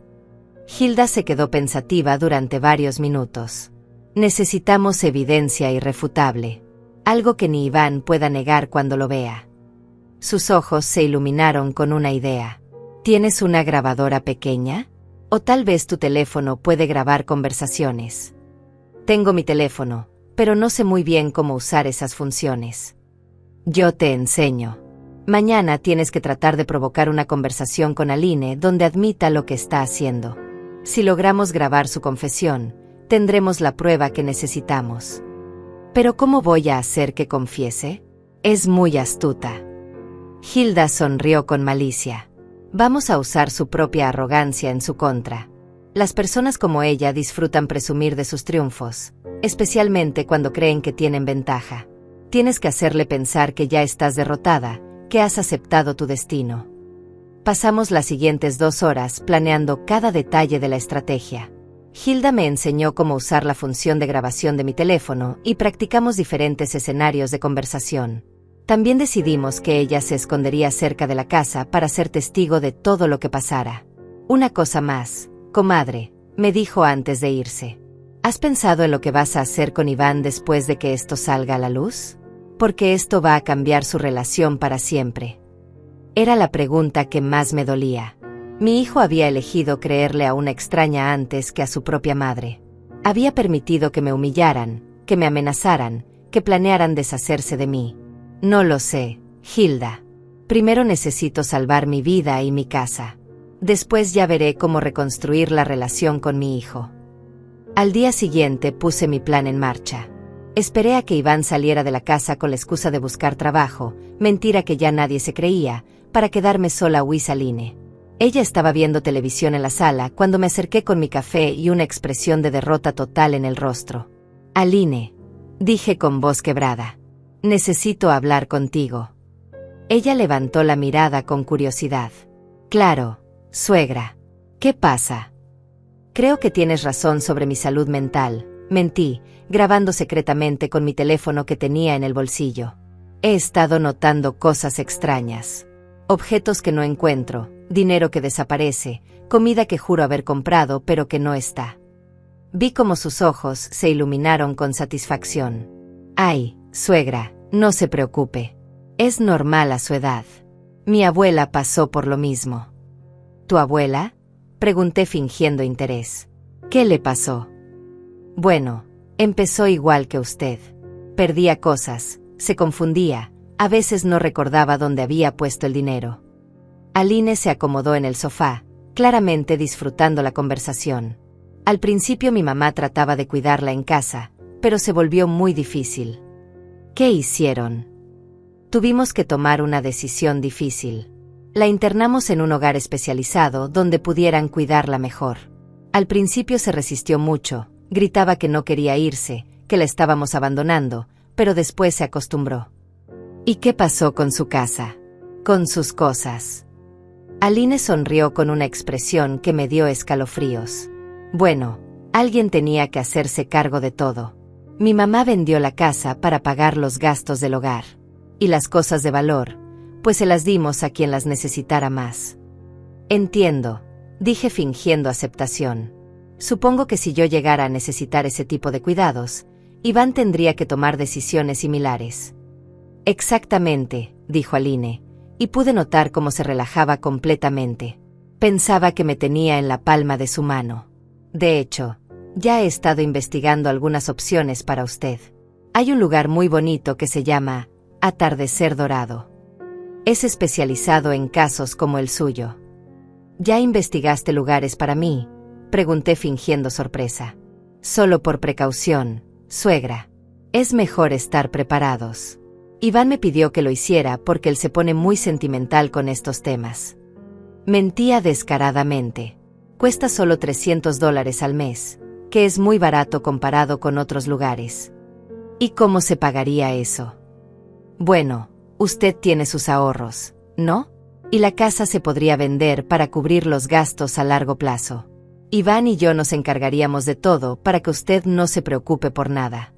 Hilda se quedó pensativa durante varios minutos. «Necesitamos evidencia irrefutable. Algo que ni Iván pueda negar cuando lo vea». Sus ojos se iluminaron con una idea. «¿Tienes una grabadora pequeña? O tal vez tu teléfono puede grabar conversaciones». «Tengo mi teléfono, pero no sé muy bien cómo usar esas funciones». «Yo te enseño. Mañana tienes que tratar de provocar una conversación con Aline donde admita lo que está haciendo. Si logramos grabar su confesión, tendremos la prueba que necesitamos». «¿Pero cómo voy a hacer que confiese? Es muy astuta». Hilda sonrió con malicia. «Vamos a usar su propia arrogancia en su contra. Las personas como ella disfrutan presumir de sus triunfos, especialmente cuando creen que tienen ventaja. Tienes que hacerle pensar que ya estás derrotada, que has aceptado tu destino». Pasamos las siguientes 2 horas planeando cada detalle de la estrategia. Hilda me enseñó cómo usar la función de grabación de mi teléfono y practicamos diferentes escenarios de conversación. También decidimos que ella se escondería cerca de la casa para ser testigo de todo lo que pasara. «Una cosa más, comadre», me dijo antes de irse. «¿Has pensado en lo que vas a hacer con Iván después de que esto salga a la luz? Porque esto va a cambiar su relación para siempre». Era la pregunta que más me dolía. Mi hijo había elegido creerle a una extraña antes que a su propia madre. Había permitido que me humillaran, que me amenazaran, que planearan deshacerse de mí. «No lo sé, Hilda. Primero necesito salvar mi vida y mi casa. Después ya veré cómo reconstruir la relación con mi hijo». Al día siguiente puse mi plan en marcha. Esperé a que Iván saliera de la casa con la excusa de buscar trabajo, mentira que ya nadie se creía, para quedarme sola a Aline. Ella estaba viendo televisión en la sala cuando me acerqué con mi café y una expresión de derrota total en el rostro. «Aline», dije con voz quebrada, «necesito hablar contigo». Ella levantó la mirada con curiosidad. «Claro, suegra. ¿Qué pasa?» «Creo que tienes razón sobre mi salud mental», mentí, grabando secretamente con mi teléfono que tenía en el bolsillo. «He estado notando cosas extrañas». Objetos que no encuentro, dinero que desaparece, comida que juro haber comprado pero que no está. Vi cómo sus ojos se iluminaron con satisfacción. Ay, suegra, no se preocupe. Es normal a su edad. Mi abuela pasó por lo mismo. ¿Tu abuela? Pregunté fingiendo interés. ¿Qué le pasó? Bueno, empezó igual que usted. Perdía cosas, se confundía, a veces no recordaba dónde había puesto el dinero. Aline se acomodó en el sofá, claramente disfrutando la conversación. Al principio mi mamá trataba de cuidarla en casa, pero se volvió muy difícil. ¿Qué hicieron? Tuvimos que tomar una decisión difícil. La internamos en un hogar especializado donde pudieran cuidarla mejor. Al principio se resistió mucho, gritaba que no quería irse, que la estábamos abandonando, pero después se acostumbró. ¿Y qué pasó con su casa? Con sus cosas. Aline sonrió con una expresión que me dio escalofríos. Bueno, alguien tenía que hacerse cargo de todo. Mi mamá vendió la casa para pagar los gastos del hogar. Y las cosas de valor, pues se las dimos a quien las necesitara más. Entiendo, dije fingiendo aceptación. Supongo que si yo llegara a necesitar ese tipo de cuidados, Iván tendría que tomar decisiones similares. Exactamente, dijo Aline, y pude notar cómo se relajaba completamente. Pensaba que me tenía en la palma de su mano. De hecho, ya he estado investigando algunas opciones para usted. Hay un lugar muy bonito que se llama Atardecer Dorado. Es especializado en casos como el suyo. ¿Ya investigaste lugares para mí? Pregunté fingiendo sorpresa. Solo por precaución, suegra. Es mejor estar preparados. Iván me pidió que lo hiciera porque él se pone muy sentimental con estos temas. Mentía descaradamente. Cuesta solo $300 al mes, que es muy barato comparado con otros lugares. ¿Y cómo se pagaría eso? Bueno, usted tiene sus ahorros, ¿no? Y la casa se podría vender para cubrir los gastos a largo plazo. Iván y yo nos encargaríamos de todo para que usted no se preocupe por nada.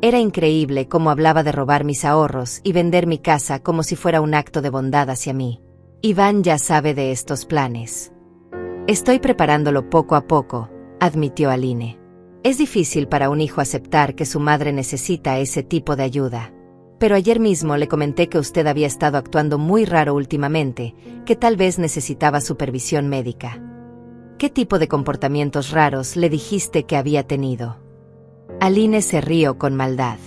Era increíble cómo hablaba de robar mis ahorros y vender mi casa como si fuera un acto de bondad hacia mí. Iván ya sabe de estos planes. Estoy preparándolo poco a poco, admitió Aline. Es difícil para un hijo aceptar que su madre necesita ese tipo de ayuda. Pero ayer mismo le comenté que usted había estado actuando muy raro últimamente, que tal vez necesitaba supervisión médica. ¿Qué tipo de comportamientos raros le dijiste que había tenido? Aline se rió con maldad.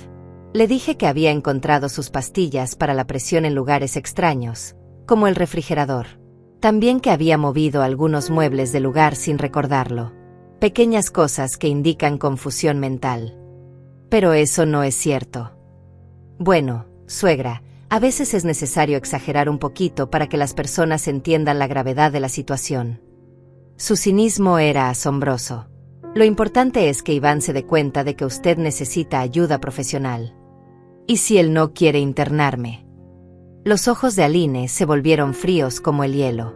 Le dije que había encontrado sus pastillas para la presión en lugares extraños, como el refrigerador. También que había movido algunos muebles del lugar sin recordarlo. Pequeñas cosas que indican confusión mental. Pero eso no es cierto. Bueno, suegra, a veces es necesario exagerar un poquito para que las personas entiendan la gravedad de la situación. Su cinismo era asombroso. Lo importante es que Iván se dé cuenta de que usted necesita ayuda profesional. ¿Y si él no quiere internarme? Los ojos de Aline se volvieron fríos como el hielo.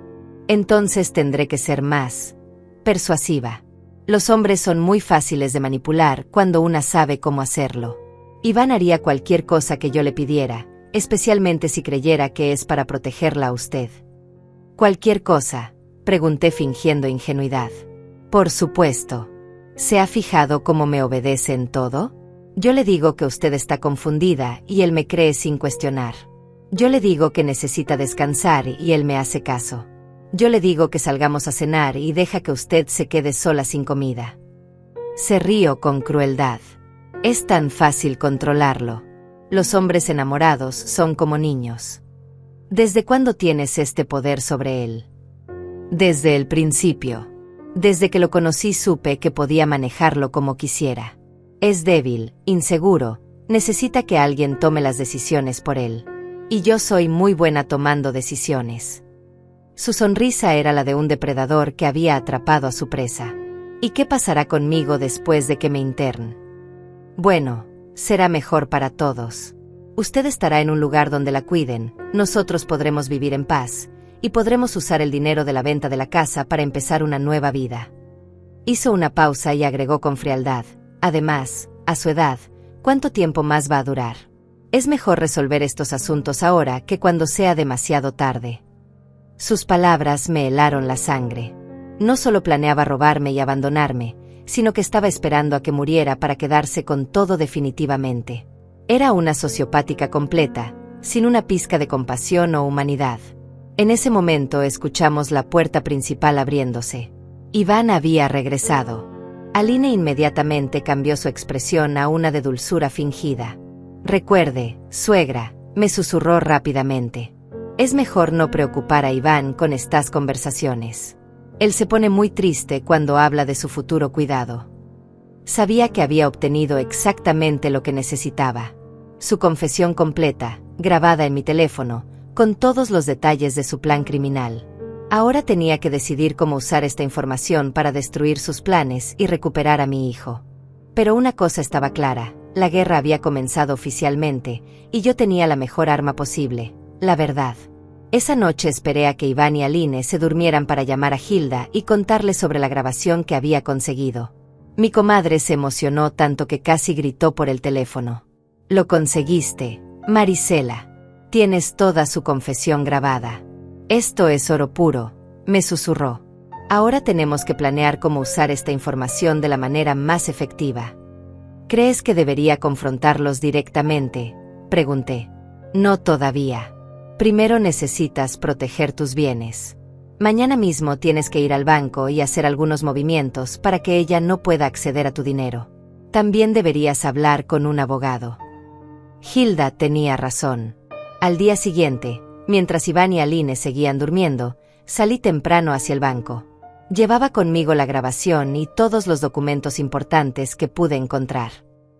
Entonces tendré que ser más persuasiva. Los hombres son muy fáciles de manipular cuando una sabe cómo hacerlo. Iván haría cualquier cosa que yo le pidiera, especialmente si creyera que es para protegerla a usted. ¿Cualquier cosa?, pregunté fingiendo ingenuidad. Por supuesto. ¿Se ha fijado cómo me obedece en todo? Yo le digo que usted está confundida y él me cree sin cuestionar. Yo le digo que necesita descansar y él me hace caso. Yo le digo que salgamos a cenar y deja que usted se quede sola sin comida. Se rió con crueldad. Es tan fácil controlarlo. Los hombres enamorados son como niños. ¿Desde cuándo tienes este poder sobre él? Desde el principio. Desde que lo conocí supe que podía manejarlo como quisiera. Es débil, inseguro, necesita que alguien tome las decisiones por él. Y yo soy muy buena tomando decisiones. Su sonrisa era la de un depredador que había atrapado a su presa. ¿Y qué pasará conmigo después de que me internen? Bueno, será mejor para todos. Usted estará en un lugar donde la cuiden, nosotros podremos vivir en paz, y podremos usar el dinero de la venta de la casa para empezar una nueva vida. Hizo una pausa y agregó con frialdad. Además, a su edad, ¿cuánto tiempo más va a durar? Es mejor resolver estos asuntos ahora que cuando sea demasiado tarde. Sus palabras me helaron la sangre. No solo planeaba robarme y abandonarme, sino que estaba esperando a que muriera para quedarse con todo definitivamente. Era una sociopática completa, sin una pizca de compasión o humanidad. En ese momento escuchamos la puerta principal abriéndose. Iván había regresado. Aline inmediatamente cambió su expresión a una de dulzura fingida. «Recuerde, suegra», me susurró rápidamente. «Es mejor no preocupar a Iván con estas conversaciones. Él se pone muy triste cuando habla de su futuro cuidado». Sabía que había obtenido exactamente lo que necesitaba. Su confesión completa, grabada en mi teléfono, con todos los detalles de su plan criminal. Ahora tenía que decidir cómo usar esta información para destruir sus planes y recuperar a mi hijo. Pero una cosa estaba clara, la guerra había comenzado oficialmente, y yo tenía la mejor arma posible, la verdad. Esa noche esperé a que Iván y Aline se durmieran para llamar a Hilda y contarle sobre la grabación que había conseguido. Mi comadre se emocionó tanto que casi gritó por el teléfono. «Lo conseguiste, Marisela. Tienes toda su confesión grabada. Esto es oro puro», me susurró. «Ahora tenemos que planear cómo usar esta información de la manera más efectiva». «¿Crees que debería confrontarlos directamente?», pregunté. «No todavía. Primero necesitas proteger tus bienes. Mañana mismo tienes que ir al banco y hacer algunos movimientos para que ella no pueda acceder a tu dinero. También deberías hablar con un abogado». Hilda tenía razón. Al día siguiente, mientras Iván y Aline seguían durmiendo, salí temprano hacia el banco. Llevaba conmigo la grabación y todos los documentos importantes que pude encontrar.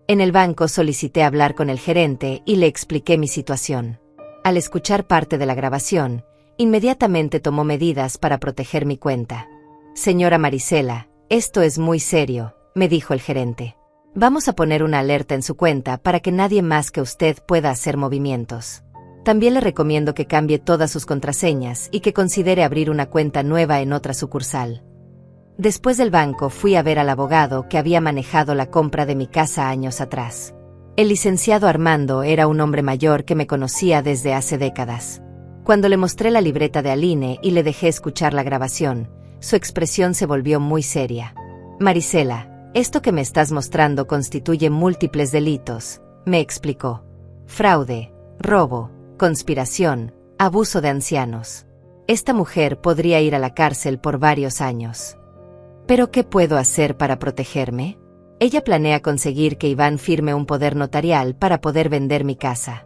En el banco solicité hablar con el gerente y le expliqué mi situación. Al escuchar parte de la grabación, inmediatamente tomó medidas para proteger mi cuenta. «Señora Marisela, esto es muy serio», me dijo el gerente. «Vamos a poner una alerta en su cuenta para que nadie más que usted pueda hacer movimientos. También le recomiendo que cambie todas sus contraseñas y que considere abrir una cuenta nueva en otra sucursal». Después del banco fui a ver al abogado que había manejado la compra de mi casa años atrás. El licenciado Armando era un hombre mayor que me conocía desde hace décadas. Cuando le mostré la libreta de Aline y le dejé escuchar la grabación, su expresión se volvió muy seria. «Marisela, esto que me estás mostrando constituye múltiples delitos», me explicó. «Fraude, robo, conspiración, abuso de ancianos. Esta mujer podría ir a la cárcel por varios años. ¿Pero qué puedo hacer para protegerme? Ella planea conseguir que Iván firme un poder notarial para poder vender mi casa.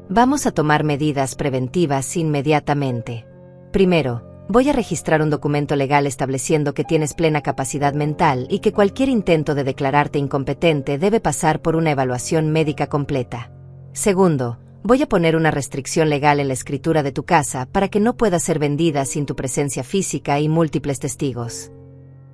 Vamos a tomar medidas preventivas inmediatamente. Primero, voy a registrar un documento legal estableciendo que tienes plena capacidad mental y que cualquier intento de declararte incompetente debe pasar por una evaluación médica completa. Segundo, voy a poner una restricción legal en la escritura de tu casa para que no pueda ser vendida sin tu presencia física y múltiples testigos».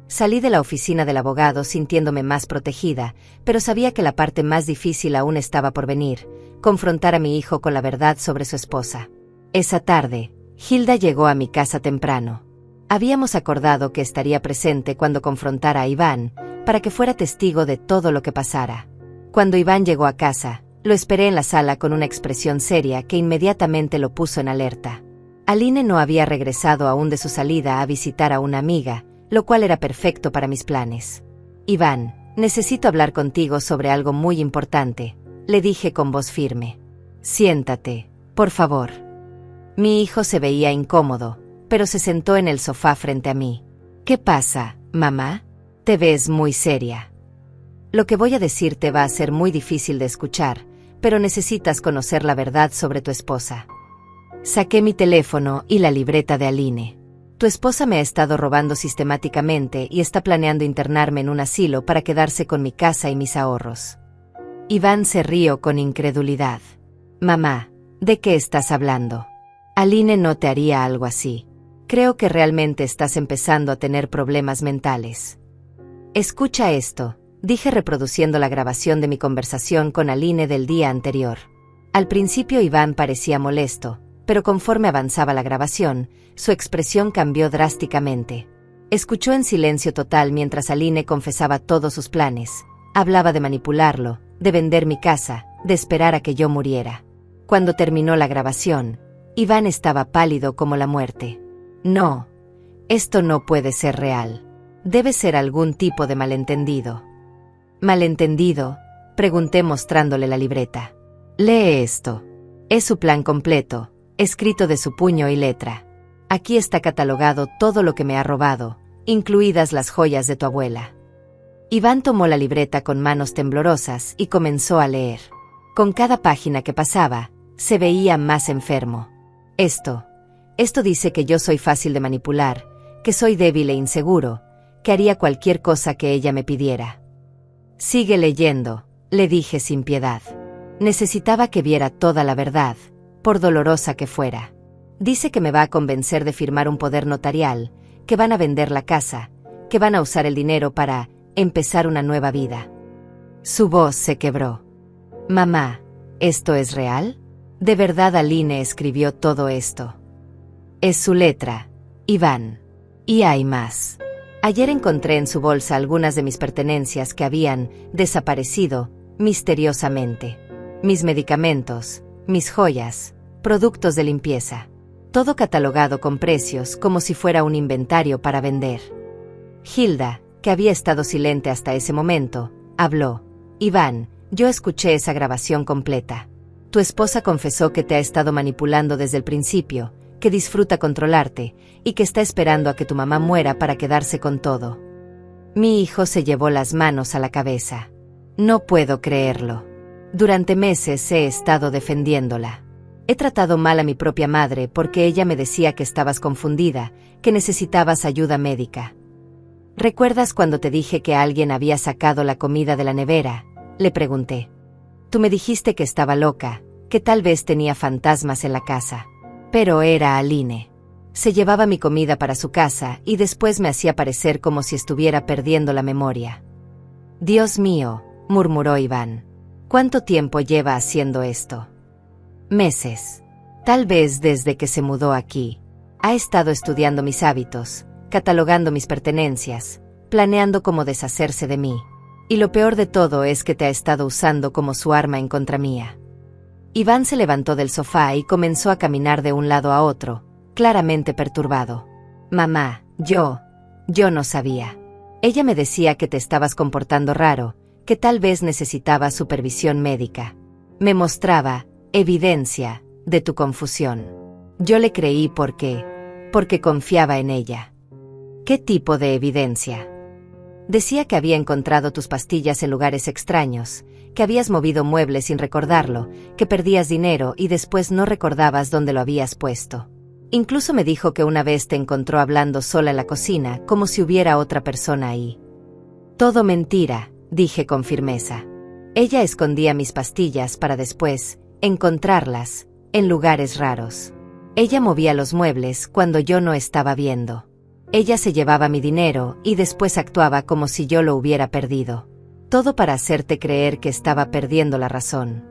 Salí de la oficina del abogado sintiéndome más protegida, pero sabía que la parte más difícil aún estaba por venir, confrontar a mi hijo con la verdad sobre su esposa. Esa tarde, Hilda llegó a mi casa temprano. Habíamos acordado que estaría presente cuando confrontara a Iván, para que fuera testigo de todo lo que pasara. Cuando Iván llegó a casa, lo esperé en la sala con una expresión seria que inmediatamente lo puso en alerta. Aline no había regresado aún de su salida a visitar a una amiga, lo cual era perfecto para mis planes. «Iván, necesito hablar contigo sobre algo muy importante», le dije con voz firme. «Siéntate, por favor». Mi hijo se veía incómodo, pero se sentó en el sofá frente a mí. «¿Qué pasa, mamá? Te ves muy seria. Lo que voy a decirte va a ser muy difícil de escuchar, pero necesitas conocer la verdad sobre tu esposa». Saqué mi teléfono y la libreta de Aline. «Tu esposa me ha estado robando sistemáticamente y está planeando internarme en un asilo para quedarse con mi casa y mis ahorros». Iván se rió con incredulidad. «Mamá, ¿de qué estás hablando? Aline no te haría algo así. Creo que realmente estás empezando a tener problemas mentales». «Escucha esto», dije reproduciendo la grabación de mi conversación con Aline del día anterior. Al principio Iván parecía molesto, pero conforme avanzaba la grabación, su expresión cambió drásticamente. Escuchó en silencio total mientras Aline confesaba todos sus planes. Hablaba de manipularlo, de vender mi casa, de esperar a que yo muriera. Cuando terminó la grabación, Iván estaba pálido como la muerte. No, esto no puede ser real. Debe ser algún tipo de malentendido. ¿Malentendido? Pregunté mostrándole la libreta. Lee esto. Es su plan completo, escrito de su puño y letra. Aquí está catalogado todo lo que me ha robado, incluidas las joyas de tu abuela. Iván tomó la libreta con manos temblorosas y comenzó a leer. Con cada página que pasaba, se veía más enfermo. Esto dice que yo soy fácil de manipular, que soy débil e inseguro, que haría cualquier cosa que ella me pidiera. Sigue leyendo, le dije sin piedad. Necesitaba que viera toda la verdad, por dolorosa que fuera. Dice que me va a convencer de firmar un poder notarial, que van a vender la casa, que van a usar el dinero para empezar una nueva vida. Su voz se quebró. Mamá, ¿esto es real? ¿De verdad Aline escribió todo esto? Es su letra, Iván. Y hay más. Ayer encontré en su bolsa algunas de mis pertenencias que habían desaparecido misteriosamente. Mis medicamentos, mis joyas, productos de limpieza. Todo catalogado con precios como si fuera un inventario para vender. Hilda, que había estado silente hasta ese momento, habló. Iván, yo escuché esa grabación completa. Tu esposa confesó que te ha estado manipulando desde el principio, que disfruta controlarte, y que está esperando a que tu mamá muera para quedarse con todo. Mi hijo se llevó las manos a la cabeza. No puedo creerlo. Durante meses he estado defendiéndola. He tratado mal a mi propia madre porque ella me decía que estabas confundida, que necesitabas ayuda médica. ¿Recuerdas cuando te dije que alguien había sacado la comida de la nevera? Le pregunté. Tú me dijiste que estaba loca, que tal vez tenía fantasmas en la casa. Pero era Aline. Se llevaba mi comida para su casa y después me hacía parecer como si estuviera perdiendo la memoria. Dios mío, murmuró Iván. ¿Cuánto tiempo lleva haciendo esto? Meses. Tal vez desde que se mudó aquí. Ha estado estudiando mis hábitos, catalogando mis pertenencias, planeando cómo deshacerse de mí. Y lo peor de todo es que te ha estado usando como su arma en contra mía. Iván se levantó del sofá y comenzó a caminar de un lado a otro, claramente perturbado. Mamá, yo no sabía. Ella me decía que te estabas comportando raro, que tal vez necesitabas supervisión médica. Me mostraba evidencia de tu confusión. Yo le creí porque confiaba en ella. ¿Qué tipo de evidencia? Decía que había encontrado tus pastillas en lugares extraños, que habías movido muebles sin recordarlo, que perdías dinero y después no recordabas dónde lo habías puesto. Incluso me dijo que una vez te encontró hablando sola en la cocina, como si hubiera otra persona ahí. Todo mentira, dije con firmeza. Ella escondía mis pastillas para después encontrarlas en lugares raros. Ella movía los muebles cuando yo no estaba viendo. Ella se llevaba mi dinero y después actuaba como si yo lo hubiera perdido. Todo para hacerte creer que estaba perdiendo la razón.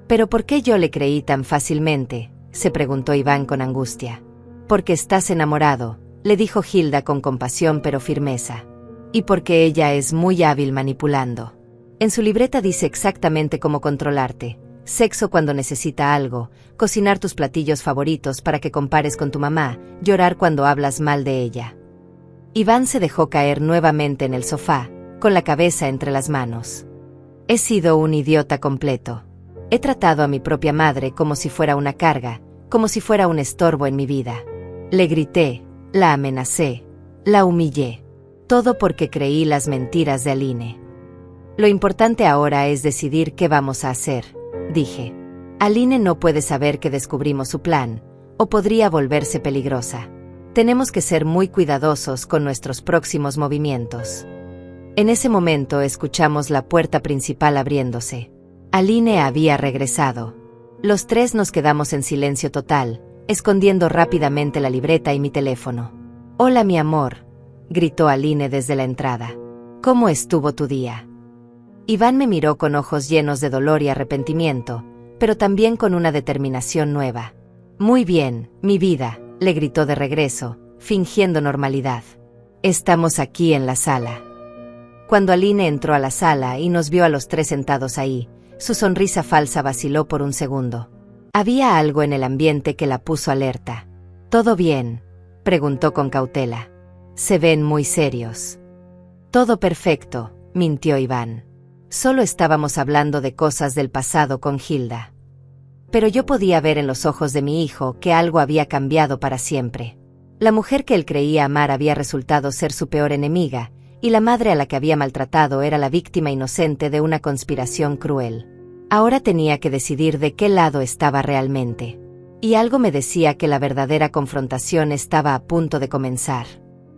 ¿Pero por qué yo le creí tan fácilmente?, se preguntó Iván con angustia. Porque estás enamorado, le dijo Hilda con compasión pero firmeza. Y porque ella es muy hábil manipulando. En su libreta dice exactamente cómo controlarte. Sexo cuando necesita algo, cocinar tus platillos favoritos para que compares con tu mamá, llorar cuando hablas mal de ella. Iván se dejó caer nuevamente en el sofá, con la cabeza entre las manos. He sido un idiota completo. He tratado a mi propia madre como si fuera una carga, como si fuera un estorbo en mi vida. Le grité, la amenacé, la humillé. Todo porque creí las mentiras de Aline. Lo importante ahora es decidir qué vamos a hacer, dije. Aline no puede saber que descubrimos su plan, o podría volverse peligrosa. Tenemos que ser muy cuidadosos con nuestros próximos movimientos. En ese momento escuchamos la puerta principal abriéndose. Aline había regresado. Los tres nos quedamos en silencio total, escondiendo rápidamente la libreta y mi teléfono. Hola mi amor, gritó Aline desde la entrada. ¿Cómo estuvo tu día? Iván me miró con ojos llenos de dolor y arrepentimiento, pero también con una determinación nueva. Muy bien, mi vida, le gritó de regreso, fingiendo normalidad. Estamos aquí en la sala. Cuando Aline entró a la sala y nos vio a los tres sentados ahí, su sonrisa falsa vaciló por un segundo. Había algo en el ambiente que la puso alerta. Todo bien, Preguntó con cautela. Se ven muy serios. Todo perfecto, mintió Iván. Solo estábamos hablando de cosas del pasado con Hilda. Pero yo podía ver en los ojos de mi hijo que algo había cambiado para siempre. La mujer que él creía amar había resultado ser su peor enemiga, y la madre a la que había maltratado era la víctima inocente de una conspiración cruel. Ahora tenía que decidir de qué lado estaba realmente. Y algo me decía que la verdadera confrontación estaba a punto de comenzar.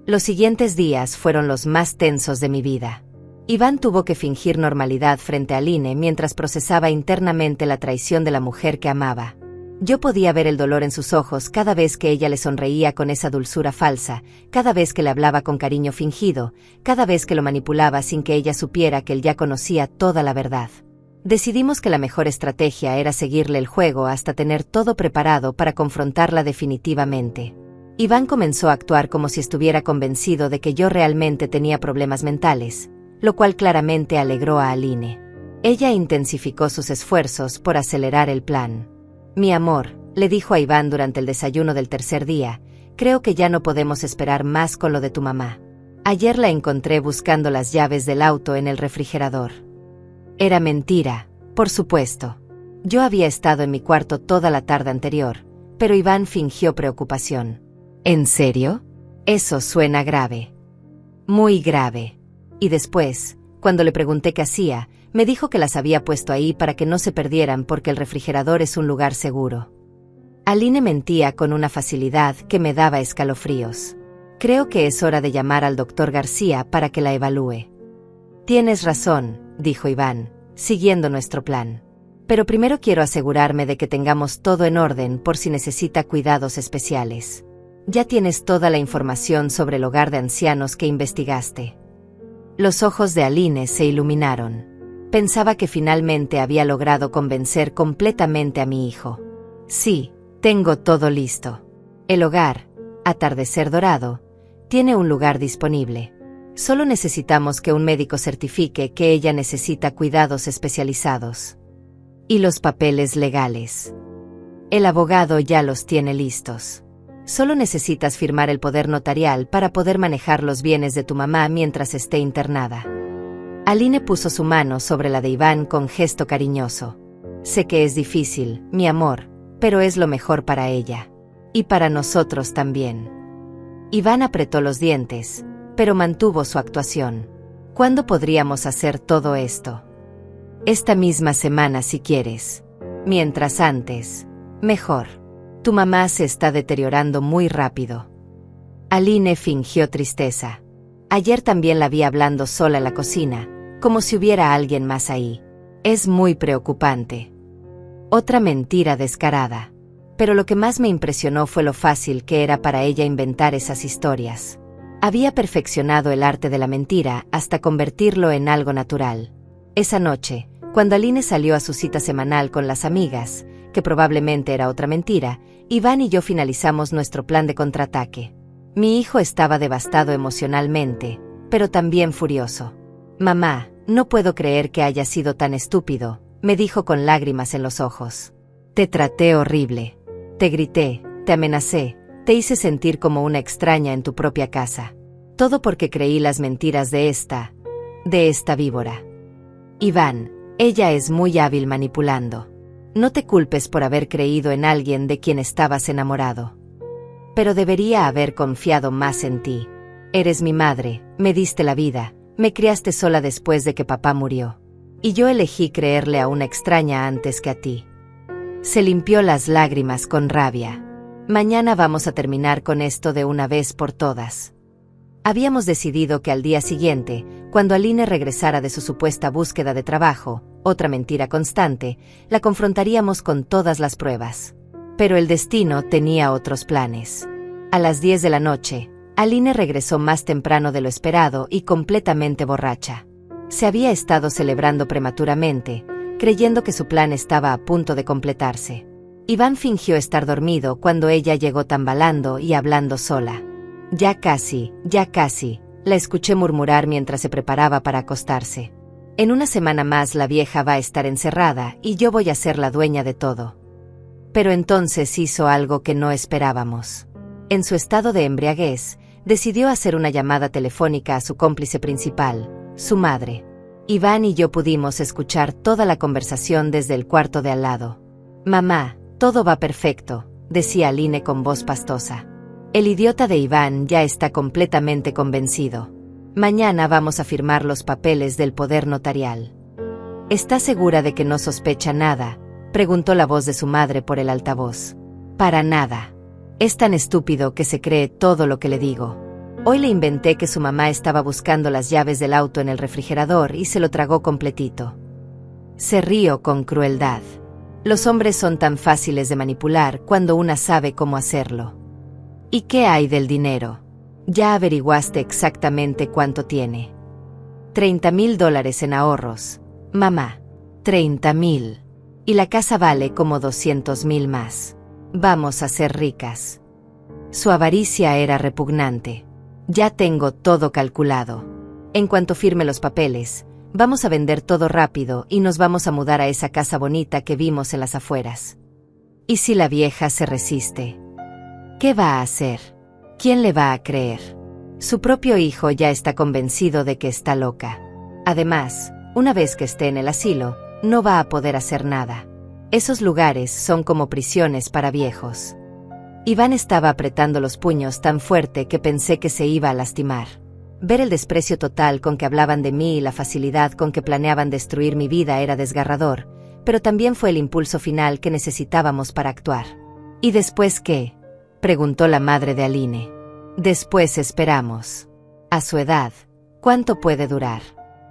Los siguientes días fueron los más tensos de mi vida. Iván tuvo que fingir normalidad frente a Aline mientras procesaba internamente la traición de la mujer que amaba. Yo podía ver el dolor en sus ojos cada vez que ella le sonreía con esa dulzura falsa, cada vez que le hablaba con cariño fingido, cada vez que lo manipulaba sin que ella supiera que él ya conocía toda la verdad. Decidimos que la mejor estrategia era seguirle el juego hasta tener todo preparado para confrontarla definitivamente. Iván comenzó a actuar como si estuviera convencido de que yo realmente tenía problemas mentales, lo cual claramente alegró a Aline. Ella intensificó sus esfuerzos por acelerar el plan. Mi amor, le dijo a Iván durante el desayuno del tercer día, creo que ya no podemos esperar más con lo de tu mamá. Ayer la encontré buscando las llaves del auto en el refrigerador. Era mentira, por supuesto. Yo había estado en mi cuarto toda la tarde anterior, pero Iván fingió preocupación. ¿En serio? Eso suena grave. Muy grave. Y después, cuando le pregunté qué hacía, me dijo que las había puesto ahí para que no se perdieran porque el refrigerador es un lugar seguro. Aline mentía con una facilidad que me daba escalofríos. Creo que es hora de llamar al doctor García para que la evalúe. Tienes razón, dijo Iván, siguiendo nuestro plan. Pero primero quiero asegurarme de que tengamos todo en orden por si necesita cuidados especiales. Ya tienes toda la información sobre el hogar de ancianos que investigaste. Los ojos de Aline se iluminaron. Pensaba que finalmente había logrado convencer completamente a mi hijo. Sí, tengo todo listo. El hogar, Atardecer Dorado, tiene un lugar disponible. Solo necesitamos que un médico certifique que ella necesita cuidados especializados. Y los papeles legales. El abogado ya los tiene listos. Solo necesitas firmar el poder notarial para poder manejar los bienes de tu mamá mientras esté internada. Aline puso su mano sobre la de Iván con gesto cariñoso. Sé que es difícil, mi amor, pero es lo mejor para ella. Y para nosotros también. Iván apretó los dientes, pero mantuvo su actuación. ¿Cuándo podríamos hacer todo esto? Esta misma semana si quieres. Mientras antes, mejor. Tu mamá se está deteriorando muy rápido. Aline fingió tristeza. Ayer también la vi hablando sola en la cocina, como si hubiera alguien más ahí. Es muy preocupante. Otra mentira descarada. Pero lo que más me impresionó fue lo fácil que era para ella inventar esas historias. Había perfeccionado el arte de la mentira hasta convertirlo en algo natural. Esa noche, cuando Aline salió a su cita semanal con las amigas, que probablemente era otra mentira, Iván y yo finalizamos nuestro plan de contraataque. Mi hijo estaba devastado emocionalmente, pero también furioso. Mamá, no puedo creer que haya sido tan estúpido, me dijo con lágrimas en los ojos. Te traté horrible. Te grité, te amenacé, te hice sentir como una extraña en tu propia casa. Todo porque creí las mentiras de esta víbora. Iván, ella es muy hábil manipulando. No te culpes por haber creído en alguien de quien estabas enamorado. Pero debería haber confiado más en ti. Eres mi madre, me diste la vida, me criaste sola después de que papá murió. Y yo elegí creerle a una extraña antes que a ti. Se limpió las lágrimas con rabia. Mañana vamos a terminar con esto de una vez por todas. Habíamos decidido que al día siguiente, cuando Aline regresara de su supuesta búsqueda de trabajo, otra mentira constante, la confrontaríamos con todas las pruebas. Pero el destino tenía otros planes. A las 10 de la noche, Aline regresó más temprano de lo esperado y completamente borracha. Se había estado celebrando prematuramente, creyendo que su plan estaba a punto de completarse. Iván fingió estar dormido cuando ella llegó tambalando y hablando sola. Ya casi, la escuché murmurar mientras se preparaba para acostarse. En una semana más la vieja va a estar encerrada y yo voy a ser la dueña de todo. Pero entonces hizo algo que no esperábamos. En su estado de embriaguez, decidió hacer una llamada telefónica a su cómplice principal, su madre. Iván y yo pudimos escuchar toda la conversación desde el cuarto de al lado. «Mamá, todo va perfecto», decía Aline con voz pastosa. El idiota de Iván ya está completamente convencido. Mañana vamos a firmar los papeles del poder notarial. ¿Está segura de que no sospecha nada?, preguntó la voz de su madre por el altavoz. Para nada. Es tan estúpido que se cree todo lo que le digo. Hoy le inventé que su mamá estaba buscando las llaves del auto en el refrigerador y se lo tragó completito. Se rió con crueldad. Los hombres son tan fáciles de manipular cuando una sabe cómo hacerlo. ¿Y qué hay del dinero? Ya averiguaste exactamente cuánto tiene. $30,000 en ahorros. Mamá, 30,000. Y la casa vale como 200,000 más. Vamos a ser ricas. Su avaricia era repugnante. Ya tengo todo calculado. En cuanto firme los papeles, vamos a vender todo rápido y nos vamos a mudar a esa casa bonita que vimos en las afueras. ¿Y si la vieja se resiste? ¿Qué va a hacer? ¿Quién le va a creer? Su propio hijo ya está convencido de que está loca. Además, una vez que esté en el asilo, no va a poder hacer nada. Esos lugares son como prisiones para viejos. Iván estaba apretando los puños tan fuerte que pensé que se iba a lastimar. Ver el desprecio total con que hablaban de mí y la facilidad con que planeaban destruir mi vida era desgarrador, pero también fue el impulso final que necesitábamos para actuar. ¿Y después qué?, preguntó la madre de Aline. Después esperamos. A su edad, ¿cuánto puede durar?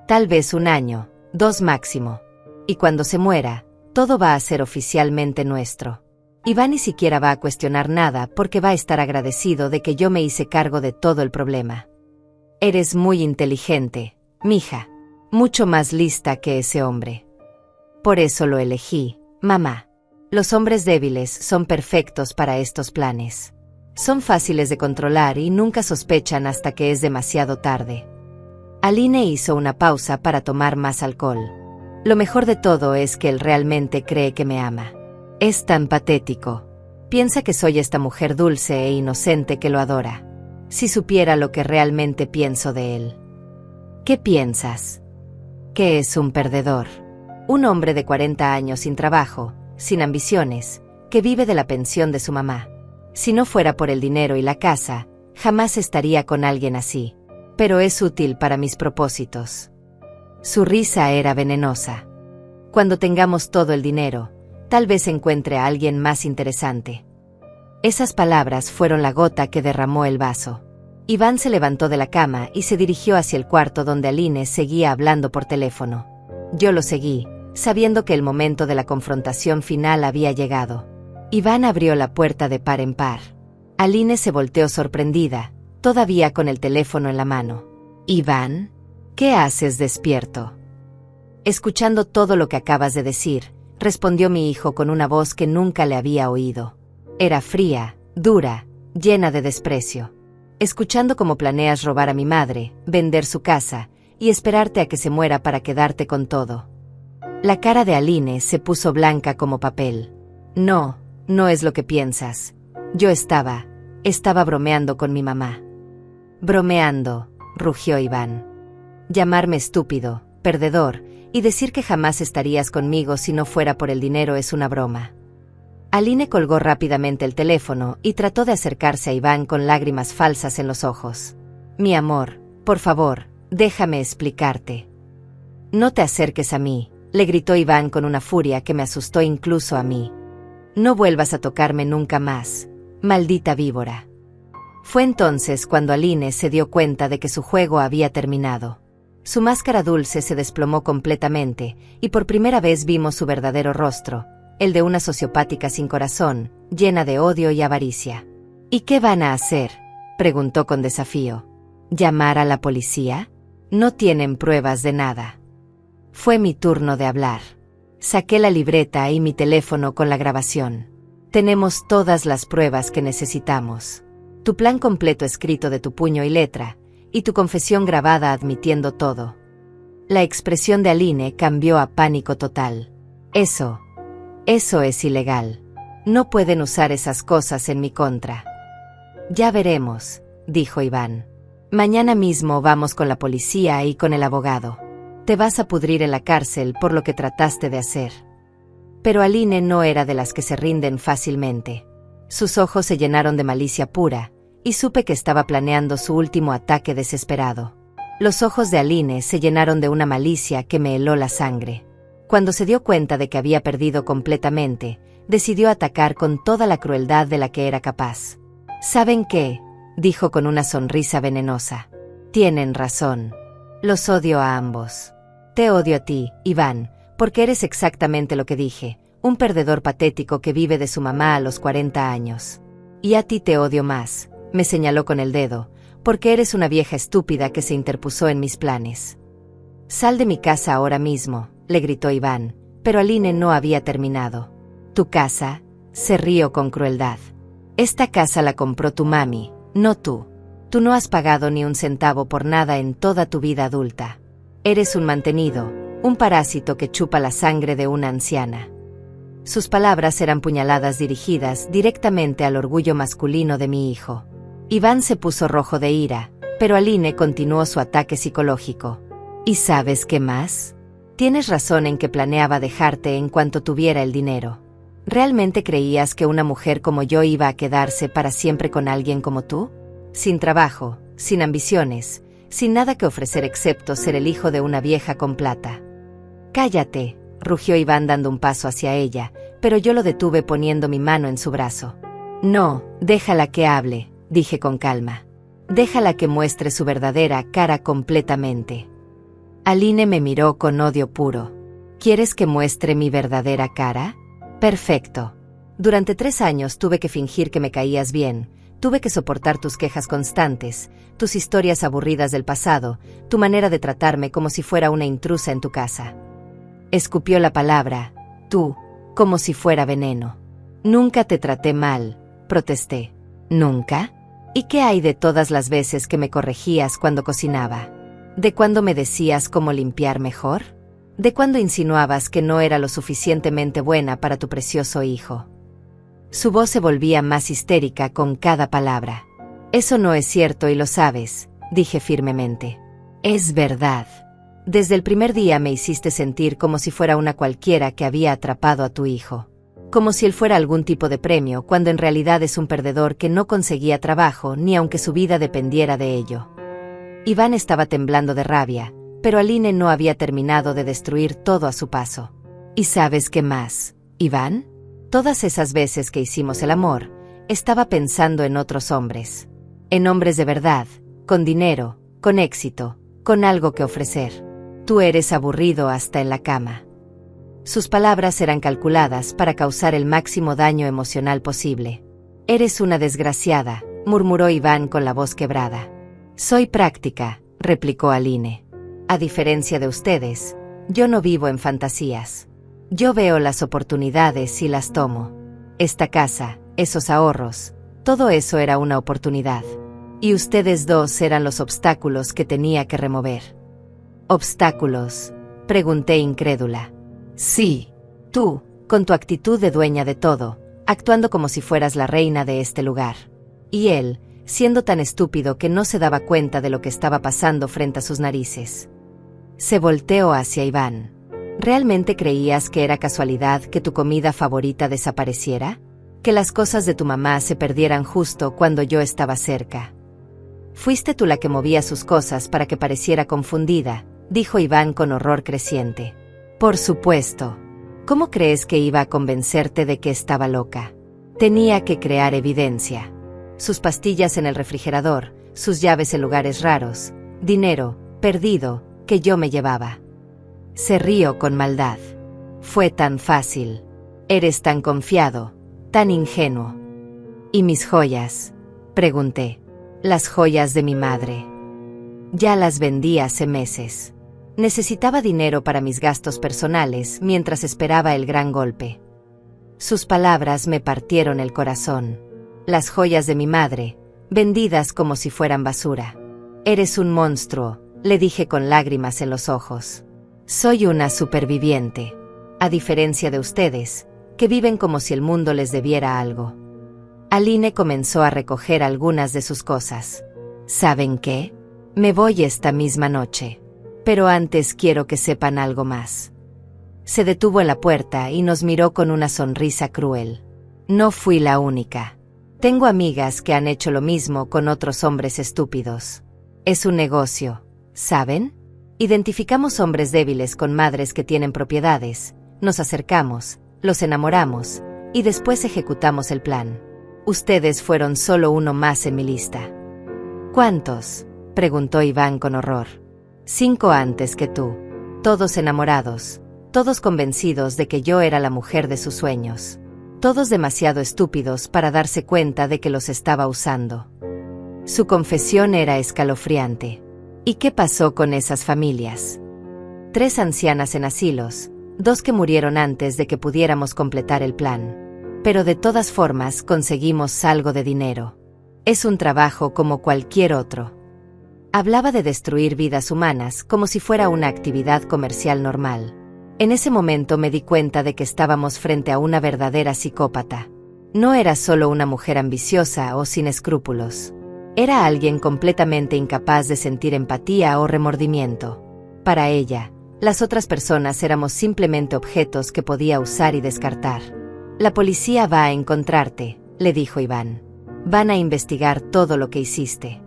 Tal vez 1 año, 2 máximo. Y cuando se muera, todo va a ser oficialmente nuestro. Iván ni siquiera va a cuestionar nada porque va a estar agradecido de que yo me hice cargo de todo el problema. Eres muy inteligente, mija. Mucho más lista que ese hombre. Por eso lo elegí, mamá. Los hombres débiles son perfectos para estos planes. Son fáciles de controlar y nunca sospechan hasta que es demasiado tarde. Aline hizo una pausa para tomar más alcohol. Lo mejor de todo es que él realmente cree que me ama. Es tan patético. Piensa que soy esta mujer dulce e inocente que lo adora. Si supiera lo que realmente pienso de él. ¿Qué piensas? Que es un perdedor. Un hombre de 40 años sin trabajo, sin ambiciones, que vive de la pensión de su mamá. Si no fuera por el dinero y la casa, jamás estaría con alguien así. Pero es útil para mis propósitos. Su risa era venenosa. Cuando tengamos todo el dinero, tal vez encuentre a alguien más interesante. Esas palabras fueron la gota que derramó el vaso. Iván se levantó de la cama y se dirigió hacia el cuarto donde Aline seguía hablando por teléfono. Yo lo seguí, sabiendo que el momento de la confrontación final había llegado. Iván abrió la puerta de par en par. Aline se volteó sorprendida, todavía con el teléfono en la mano. «Iván, ¿qué haces despierto?» «Escuchando todo lo que acabas de decir», respondió mi hijo con una voz que nunca le había oído. Era fría, dura, llena de desprecio. «Escuchando cómo planeas robar a mi madre, vender su casa, y esperarte a que se muera para quedarte con todo». La cara de Aline se puso blanca como papel. «No, no es lo que piensas. Yo estaba bromeando con mi mamá». «Bromeando», rugió Iván. «Llamarme estúpido, perdedor, y decir que jamás estarías conmigo si no fuera por el dinero es una broma». Aline colgó rápidamente el teléfono y trató de acercarse a Iván con lágrimas falsas en los ojos. «Mi amor, por favor, déjame explicarte». «No te acerques a mí», le gritó Iván con una furia que me asustó incluso a mí. «No vuelvas a tocarme nunca más, maldita víbora». Fue entonces cuando Aline se dio cuenta de que su juego había terminado. Su máscara dulce se desplomó completamente, y por primera vez vimos su verdadero rostro, el de una sociopática sin corazón, llena de odio y avaricia. «¿Y qué van a hacer?», preguntó con desafío. «¿Llamar a la policía? No tienen pruebas de nada». Fue mi turno de hablar. Saqué la libreta y mi teléfono con la grabación. «Tenemos todas las pruebas que necesitamos. Tu plan completo escrito de tu puño y letra, y tu confesión grabada admitiendo todo». La expresión de Aline cambió a pánico total. Eso es ilegal. No pueden usar esas cosas en mi contra». Ya veremos, dijo Iván. Mañana mismo vamos con la policía y con el abogado. Te vas a pudrir en la cárcel por lo que trataste de hacer. Pero Aline no era de las que se rinden fácilmente. Sus ojos se llenaron de malicia pura, y supe que estaba planeando su último ataque desesperado. Los ojos de Aline se llenaron de una malicia que me heló la sangre. Cuando se dio cuenta de que había perdido completamente, decidió atacar con toda la crueldad de la que era capaz. ¿Saben qué?, dijo con una sonrisa venenosa. Tienen razón. Los odio a ambos. Te odio a ti, Iván, porque eres exactamente lo que dije, un perdedor patético que vive de su mamá a los 40 años. Y a ti te odio más, me señaló con el dedo, porque eres una vieja estúpida que se interpuso en mis planes. Sal de mi casa ahora mismo, le gritó Iván, pero Aline no había terminado. ¿Tu casa?, se rió con crueldad. Esta casa la compró tu mami, no tú. Tú no has pagado ni un centavo por nada en toda tu vida adulta. Eres un mantenido, un parásito que chupa la sangre de una anciana. Sus palabras eran puñaladas dirigidas directamente al orgullo masculino de mi hijo. Iván se puso rojo de ira, pero Aline continuó su ataque psicológico. ¿Y sabes qué más? Tienes razón en que planeaba dejarte en cuanto tuviera el dinero. ¿Realmente creías que una mujer como yo iba a quedarse para siempre con alguien como tú? Sin trabajo, sin ambiciones, sin nada que ofrecer excepto ser el hijo de una vieja con plata. Cállate, rugió Iván dando un paso hacia ella, pero yo lo detuve poniendo mi mano en su brazo. No, déjala que hable, dije con calma. Déjala que muestre su verdadera cara completamente. Aline me miró con odio puro. ¿Quieres que muestre mi verdadera cara? Perfecto. Durante 3 años tuve que fingir que me caías bien, tuve que soportar tus quejas constantes, tus historias aburridas del pasado, tu manera de tratarme como si fuera una intrusa en tu casa. Escupió la palabra, tú, como si fuera veneno. Nunca te traté mal, protesté. ¿Nunca? ¿Y qué hay de todas las veces que me corregías cuando cocinaba? ¿De cuándo me decías cómo limpiar mejor? ¿De cuándo insinuabas que no era lo suficientemente buena para tu precioso hijo? Su voz se volvía más histérica con cada palabra. Eso no es cierto y lo sabes, dije firmemente. Es verdad. Desde el primer día me hiciste sentir como si fuera una cualquiera que había atrapado a tu hijo. Como si él fuera algún tipo de premio, cuando en realidad es un perdedor que no conseguía trabajo ni aunque su vida dependiera de ello. Iván estaba temblando de rabia, pero Aline no había terminado de destruir todo a su paso. ¿Y sabes qué más, Iván? Todas esas veces que hicimos el amor, estaba pensando en otros hombres. En hombres de verdad, con dinero, con éxito, con algo que ofrecer. Tú eres aburrido hasta en la cama. Sus palabras eran calculadas para causar el máximo daño emocional posible. Eres una desgraciada, murmuró Iván con la voz quebrada. Soy práctica, replicó Aline. A diferencia de ustedes, yo no vivo en fantasías. Yo veo las oportunidades y las tomo. Esta casa, esos ahorros, todo eso era una oportunidad. Y ustedes dos eran los obstáculos que tenía que remover. ¿Obstáculos?, pregunté incrédula. Sí, tú, con tu actitud de dueña de todo, actuando como si fueras la reina de este lugar. Y él, siendo tan estúpido que no se daba cuenta de lo que estaba pasando frente a sus narices. Se volteó hacia Iván. ¿Realmente creías que era casualidad que tu comida favorita desapareciera? ¿Que las cosas de tu mamá se perdieran justo cuando yo estaba cerca? Fuiste tú la que movía sus cosas para que pareciera confundida, dijo Iván con horror creciente. Por supuesto. ¿Cómo crees que iba a convencerte de que estaba loca? Tenía que crear evidencia. Sus pastillas en el refrigerador, sus llaves en lugares raros, dinero, perdido, que yo me llevaba. Se rió con maldad. Fue tan fácil. Eres tan confiado, tan ingenuo. ¿Y mis joyas?, pregunté. Las joyas de mi madre. Ya las vendí hace meses. Necesitaba dinero para mis gastos personales mientras esperaba el gran golpe. Sus palabras me partieron el corazón. Las joyas de mi madre, vendidas como si fueran basura. Eres un monstruo, le dije con lágrimas en los ojos. Soy una superviviente, a diferencia de ustedes, que viven como si el mundo les debiera algo. Aline comenzó a recoger algunas de sus cosas. ¿Saben qué? Me voy esta misma noche. Pero antes quiero que sepan algo más. Se detuvo en la puerta y nos miró con una sonrisa cruel. No fui la única. Tengo amigas que han hecho lo mismo con otros hombres estúpidos. Es un negocio, ¿saben? Identificamos hombres débiles con madres que tienen propiedades, nos acercamos, los enamoramos, y después ejecutamos el plan. Ustedes fueron solo uno más en mi lista. ¿Cuántos?, preguntó Iván con horror. 5 antes que tú. Todos enamorados, todos convencidos de que yo era la mujer de sus sueños. Todos demasiado estúpidos para darse cuenta de que los estaba usando. Su confesión era escalofriante. ¿Y qué pasó con esas familias? 3 ancianas en asilos, 2 que murieron antes de que pudiéramos completar el plan. Pero de todas formas conseguimos algo de dinero. Es un trabajo como cualquier otro. Hablaba de destruir vidas humanas como si fuera una actividad comercial normal. En ese momento me di cuenta de que estábamos frente a una verdadera psicópata. No era solo una mujer ambiciosa o sin escrúpulos. Era alguien completamente incapaz de sentir empatía o remordimiento. Para ella, las otras personas éramos simplemente objetos que podía usar y descartar. La policía va a encontrarte, le dijo Iván. Van a investigar todo lo que hiciste.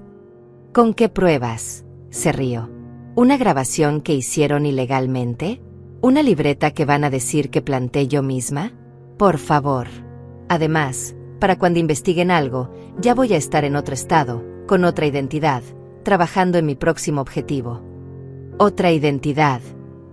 ¿Con qué pruebas?, se rió. ¿Una grabación que hicieron ilegalmente? ¿Una libreta que van a decir que planté yo misma? Por favor. Además, para cuando investiguen algo, ya voy a estar en otro estado, con otra identidad, trabajando en mi próximo objetivo. ¿Otra identidad?,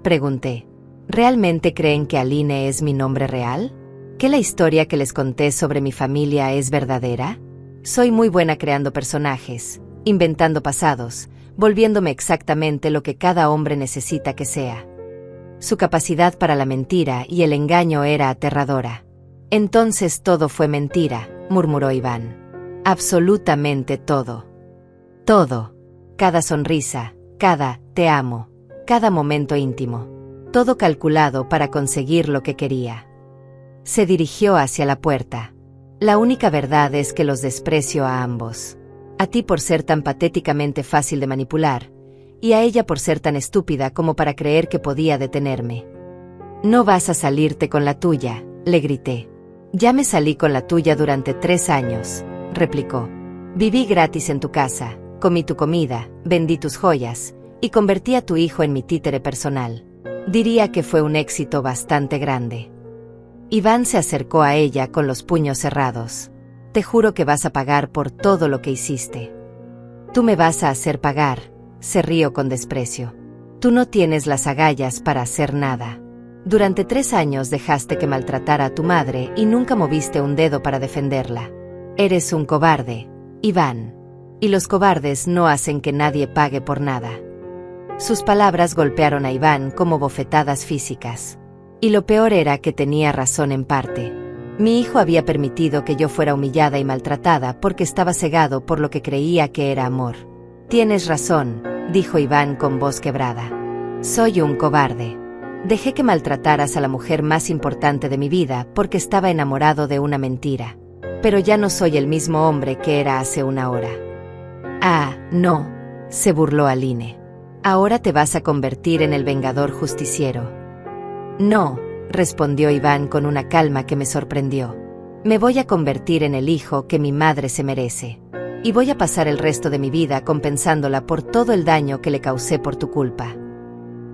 pregunté. ¿Realmente creen que Aline es mi nombre real? ¿Que la historia que les conté sobre mi familia es verdadera? Soy muy buena creando personajes, inventando pasados, volviéndome exactamente lo que cada hombre necesita que sea. Su capacidad para la mentira y el engaño era aterradora. Entonces todo fue mentira, murmuró Iván. Absolutamente todo. Todo. Cada sonrisa, cada te amo, cada momento íntimo. Todo calculado para conseguir lo que quería. Se dirigió hacia la puerta. La única verdad es que los desprecio a ambos. A ti por ser tan patéticamente fácil de manipular, y a ella por ser tan estúpida como para creer que podía detenerme. No vas a salirte con la tuya, le grité. Ya me salí con la tuya durante 3 años, replicó. Viví gratis en tu casa, comí tu comida, vendí tus joyas, y convertí a tu hijo en mi títere personal. Diría que fue un éxito bastante grande. Iván se acercó a ella con los puños cerrados. Te juro que vas a pagar por todo lo que hiciste. Tú me vas a hacer pagar, se rió con desprecio. Tú no tienes las agallas para hacer nada. Durante 3 años dejaste que maltratara a tu madre y nunca moviste un dedo para defenderla. Eres un cobarde, Iván. Y los cobardes no hacen que nadie pague por nada. Sus palabras golpearon a Iván como bofetadas físicas. Y lo peor era que tenía razón en parte. Mi hijo había permitido que yo fuera humillada y maltratada porque estaba cegado por lo que creía que era amor. Tienes razón, dijo Iván con voz quebrada. Soy un cobarde. Dejé que maltrataras a la mujer más importante de mi vida porque estaba enamorado de una mentira. Pero ya no soy el mismo hombre que era hace 1 hora. Ah, no, se burló Aline. Ahora te vas a convertir en el vengador justiciero. No, respondió Iván con una calma que me sorprendió. Me voy a convertir en el hijo que mi madre se merece. Y voy a pasar el resto de mi vida compensándola por todo el daño que le causé por tu culpa.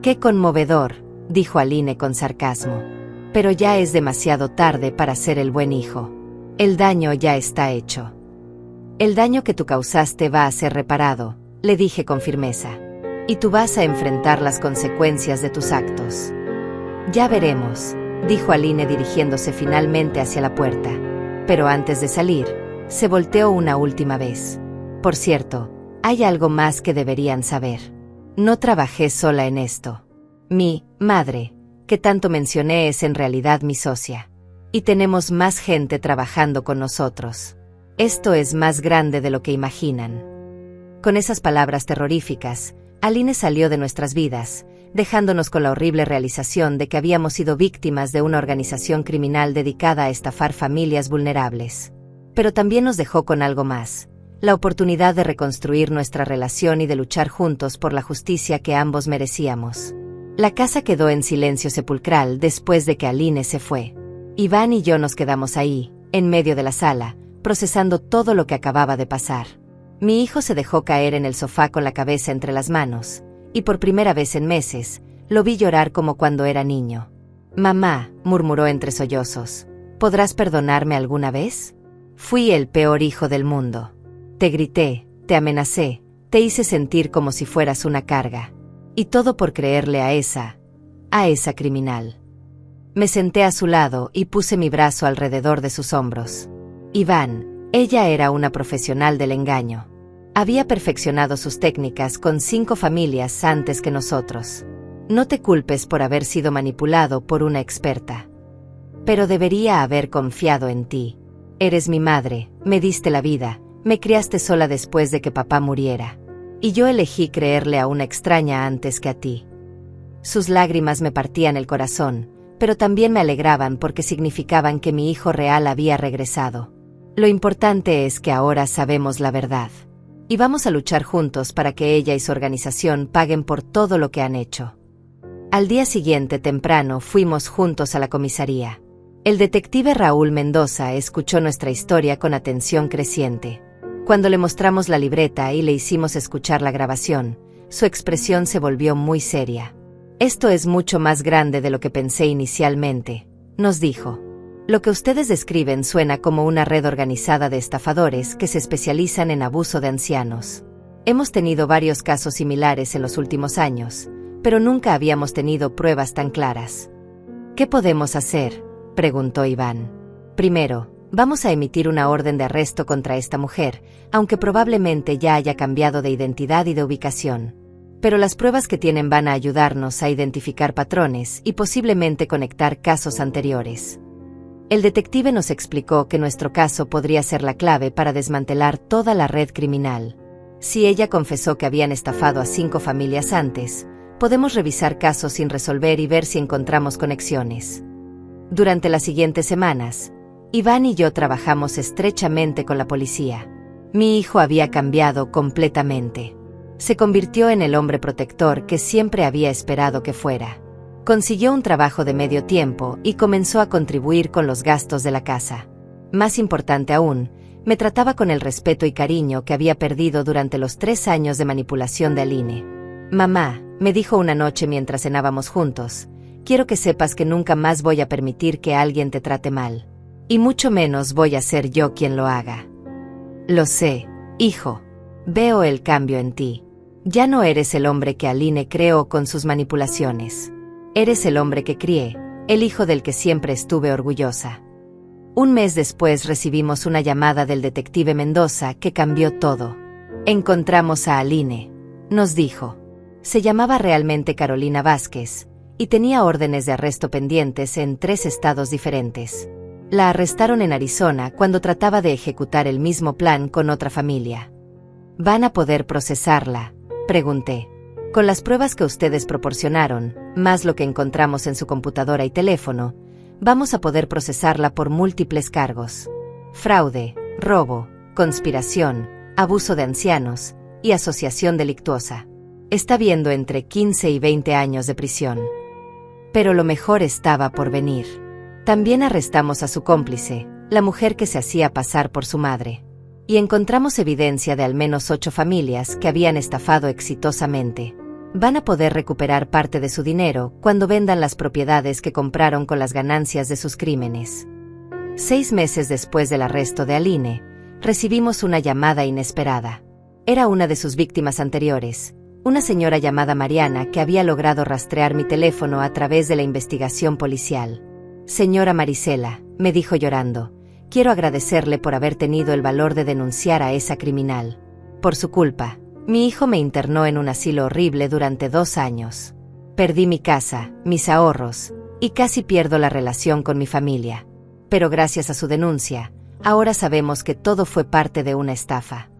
Qué conmovedor, dijo Aline con sarcasmo. Pero ya es demasiado tarde para ser el buen hijo. El daño ya está hecho. El daño que tú causaste va a ser reparado, le dije con firmeza. Y tú vas a enfrentar las consecuencias de tus actos. Ya veremos, dijo Aline dirigiéndose finalmente hacia la puerta. Pero antes de salir, se volteó una última vez. Por cierto, hay algo más que deberían saber. No trabajé sola en esto. Mi madre, que tanto mencioné, es en realidad mi socia. Y tenemos más gente trabajando con nosotros. Esto es más grande de lo que imaginan. Con esas palabras terroríficas, Aline salió de nuestras vidas, dejándonos con la horrible realización de que habíamos sido víctimas de una organización criminal dedicada a estafar familias vulnerables. pero también nos dejó con algo más: la oportunidad de reconstruir nuestra relación y de luchar juntos por la justicia que ambos merecíamos. La casa quedó en silencio sepulcral después de que Aline se fue. Iván y yo nos quedamos ahí, en medio de la sala, procesando todo lo que acababa de pasar. Mi hijo se dejó caer en el sofá con la cabeza entre las manos, y por primera vez en meses, lo vi llorar como cuando era niño. «Mamá», murmuró entre sollozos, «¿podrás perdonarme alguna vez? Fui el peor hijo del mundo. Te grité, te amenacé, te hice sentir como si fueras una carga. Y todo por creerle a esa criminal». Me senté a su lado y puse mi brazo alrededor de sus hombros. Iván, ella era una profesional del engaño. Había perfeccionado sus técnicas con 5 familias antes que nosotros. No te culpes por haber sido manipulado por una experta. Pero debería haber confiado en ti. Eres mi madre, me diste la vida, me criaste sola después de que papá muriera. Y yo elegí creerle a una extraña antes que a ti. Sus lágrimas me partían el corazón, pero también me alegraban porque significaban que mi hijo real había regresado. Lo importante es que ahora sabemos la verdad. Y vamos a luchar juntos para que ella y su organización paguen por todo lo que han hecho. Al día siguiente temprano fuimos juntos a la comisaría. El detective Raúl Mendoza escuchó nuestra historia con atención creciente. Cuando le mostramos la libreta y le hicimos escuchar la grabación, su expresión se volvió muy seria. «Esto es mucho más grande de lo que pensé inicialmente», nos dijo. «Lo que ustedes describen suena como una red organizada de estafadores que se especializan en abuso de ancianos. Hemos tenido varios casos similares en los últimos años, pero nunca habíamos tenido pruebas tan claras». «¿Qué podemos hacer?», preguntó Iván. «Primero, vamos a emitir una orden de arresto contra esta mujer, aunque probablemente ya haya cambiado de identidad y de ubicación. Pero las pruebas que tienen van a ayudarnos a identificar patrones y posiblemente conectar casos anteriores». El detective nos explicó que nuestro caso podría ser la clave para desmantelar toda la red criminal. Si ella confesó que habían estafado a 5 familias antes, podemos revisar casos sin resolver y ver si encontramos conexiones. Durante las siguientes semanas, Iván y yo trabajamos estrechamente con la policía. Mi hijo había cambiado completamente. Se convirtió en el hombre protector que siempre había esperado que fuera. Consiguió un trabajo de medio tiempo y comenzó a contribuir con los gastos de la casa. Más importante aún, me trataba con el respeto y cariño que había perdido durante los 3 años de manipulación de Aline. «Mamá», me dijo una noche mientras cenábamos juntos, «quiero que sepas que nunca más voy a permitir que alguien te trate mal. Y mucho menos voy a ser yo quien lo haga». «Lo sé, hijo. Veo el cambio en ti. Ya no eres el hombre que Aline creó con sus manipulaciones. Eres el hombre que crié, el hijo del que siempre estuve orgullosa». Un mes después recibimos una llamada del detective Mendoza que cambió todo. «Encontramos a Aline», nos dijo. Se llamaba realmente Carolina Vázquez, y tenía órdenes de arresto pendientes en 3 estados diferentes. La arrestaron en Arizona cuando trataba de ejecutar el mismo plan con otra familia. «¿Van a poder procesarla?», pregunté. «Con las pruebas que ustedes proporcionaron, más lo que encontramos en su computadora y teléfono, vamos a poder procesarla por múltiples cargos: fraude, robo, conspiración, abuso de ancianos y asociación delictuosa. Está viendo entre 15 y 20 años de prisión». Pero lo mejor estaba por venir. También arrestamos a su cómplice, la mujer que se hacía pasar por su madre. Y encontramos evidencia de al menos 8 familias que habían estafado exitosamente. Van a poder recuperar parte de su dinero cuando vendan las propiedades que compraron con las ganancias de sus crímenes. 6 meses después del arresto de Aline, recibimos una llamada inesperada. Era una de sus víctimas anteriores, una señora llamada Mariana que había logrado rastrear mi teléfono a través de la investigación policial. «Señora Marisela», me dijo llorando, «quiero agradecerle por haber tenido el valor de denunciar a esa criminal. Por su culpa, mi hijo me internó en un asilo horrible durante 2 años. Perdí mi casa, mis ahorros, y casi pierdo la relación con mi familia. Pero gracias a su denuncia, ahora sabemos que todo fue parte de una estafa».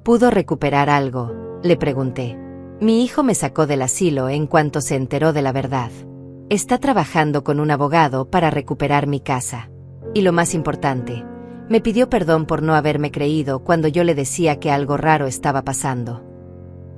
«¿Pudo recuperar algo?», le pregunté. «Mi hijo me sacó del asilo en cuanto se enteró de la verdad. Está trabajando con un abogado para recuperar mi casa. Y lo más importante, Me pidió perdón por no haberme creído cuando yo le decía que algo raro estaba pasando.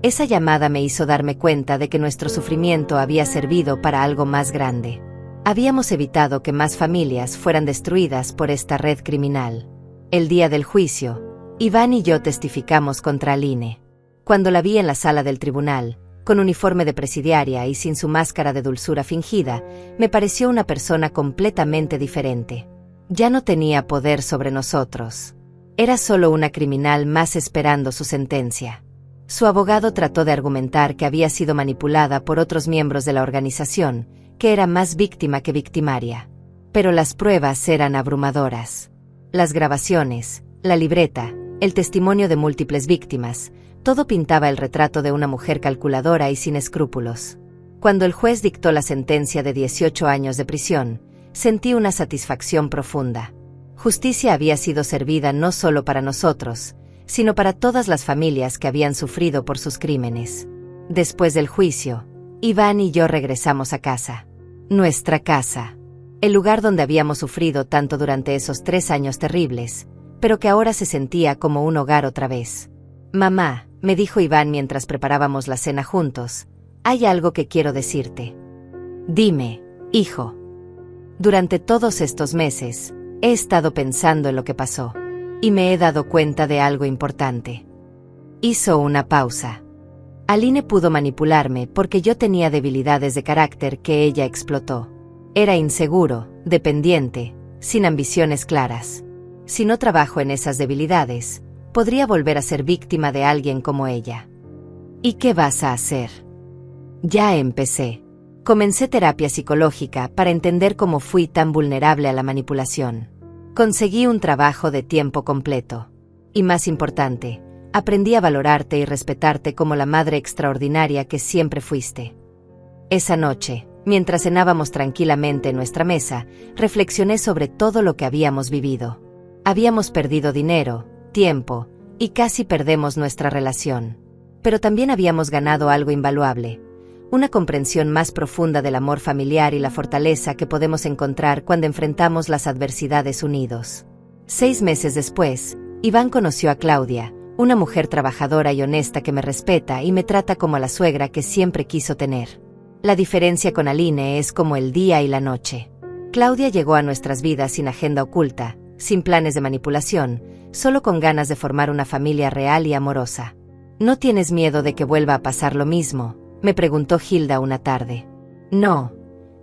Esa llamada me hizo darme cuenta de que nuestro sufrimiento había servido para algo más grande. Habíamos evitado que más familias fueran destruidas por esta red criminal. El día del juicio, Iván y yo testificamos contra Aline. Cuando la vi en la sala del tribunal, con uniforme de presidiaria y sin su máscara de dulzura fingida, me pareció una persona completamente diferente. Ya no tenía poder sobre nosotros. Era solo una criminal más esperando su sentencia. Su abogado trató de argumentar que había sido manipulada por otros miembros de la organización, que era más víctima que victimaria. Pero las pruebas eran abrumadoras. Las grabaciones, la libreta, el testimonio de múltiples víctimas, todo pintaba el retrato de una mujer calculadora y sin escrúpulos. Cuando el juez dictó la sentencia de 18 años de prisión, sentí una satisfacción profunda. Justicia había sido servida no solo para nosotros, sino para todas las familias que habían sufrido por sus crímenes. Después del juicio, Iván y yo regresamos a casa. Nuestra casa. El lugar donde habíamos sufrido tanto durante esos 3 años terribles, pero que ahora se sentía como un hogar otra vez. Mamá, me dijo Iván mientras preparábamos la cena juntos, hay algo que quiero decirte. Dime, hijo. Durante todos estos meses, he estado pensando en lo que pasó, y me he dado cuenta de algo importante. Hizo una pausa. Aline pudo manipularme porque yo tenía debilidades de carácter que ella explotó. Era inseguro, dependiente, sin ambiciones claras. Si no trabajo en esas debilidades, podría volver a ser víctima de alguien como ella. ¿Y qué vas a hacer? Ya empecé. Comencé terapia psicológica para entender cómo fui tan vulnerable a la manipulación. Conseguí un trabajo de tiempo completo. Y más importante, aprendí a valorarte y respetarte como la madre extraordinaria que siempre fuiste. Esa noche, mientras cenábamos tranquilamente en nuestra mesa, reflexioné sobre todo lo que habíamos vivido. Habíamos perdido dinero, tiempo, y casi perdemos nuestra relación. Pero también habíamos ganado algo invaluable, una comprensión más profunda del amor familiar y la fortaleza que podemos encontrar cuando enfrentamos las adversidades unidos. 6 meses después, Iván conoció a Claudia, una mujer trabajadora y honesta que me respeta y me trata como a la suegra que siempre quiso tener. La diferencia con Aline es como el día y la noche. Claudia llegó a nuestras vidas sin agenda oculta, sin planes de manipulación, solo con ganas de formar una familia real y amorosa. ¿No tienes miedo de que vuelva a pasar lo mismo?, me preguntó Hilda una tarde. No,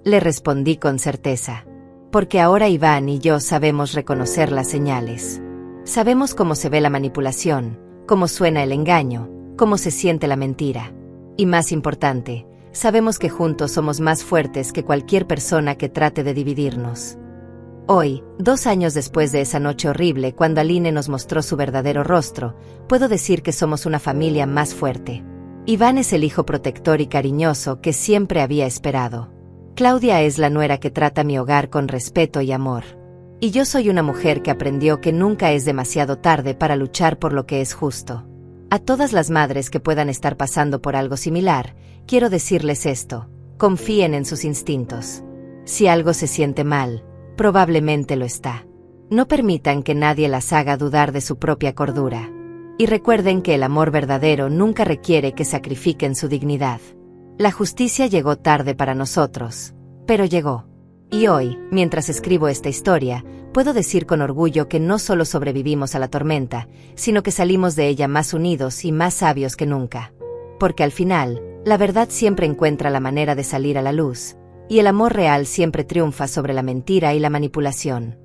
le respondí con certeza. Porque ahora Iván y yo sabemos reconocer las señales. Sabemos cómo se ve la manipulación, cómo suena el engaño, cómo se siente la mentira. Y más importante, sabemos que juntos somos más fuertes que cualquier persona que trate de dividirnos. Hoy, 2 años después de esa noche horrible cuando Aline nos mostró su verdadero rostro, puedo decir que somos una familia más fuerte. Iván es el hijo protector y cariñoso que siempre había esperado. Claudia es la nuera que trata mi hogar con respeto y amor. Y yo soy una mujer que aprendió que nunca es demasiado tarde para luchar por lo que es justo. A todas las madres que puedan estar pasando por algo similar, quiero decirles esto: confíen en sus instintos. Si algo se siente mal, probablemente lo está. No permitan que nadie las haga dudar de su propia cordura. Y recuerden que el amor verdadero nunca requiere que sacrifiquen su dignidad. La justicia llegó tarde para nosotros, pero llegó. Y hoy, mientras escribo esta historia, puedo decir con orgullo que no solo sobrevivimos a la tormenta, sino que salimos de ella más unidos y más sabios que nunca. Porque al final, la verdad siempre encuentra la manera de salir a la luz, y el amor real siempre triunfa sobre la mentira y la manipulación.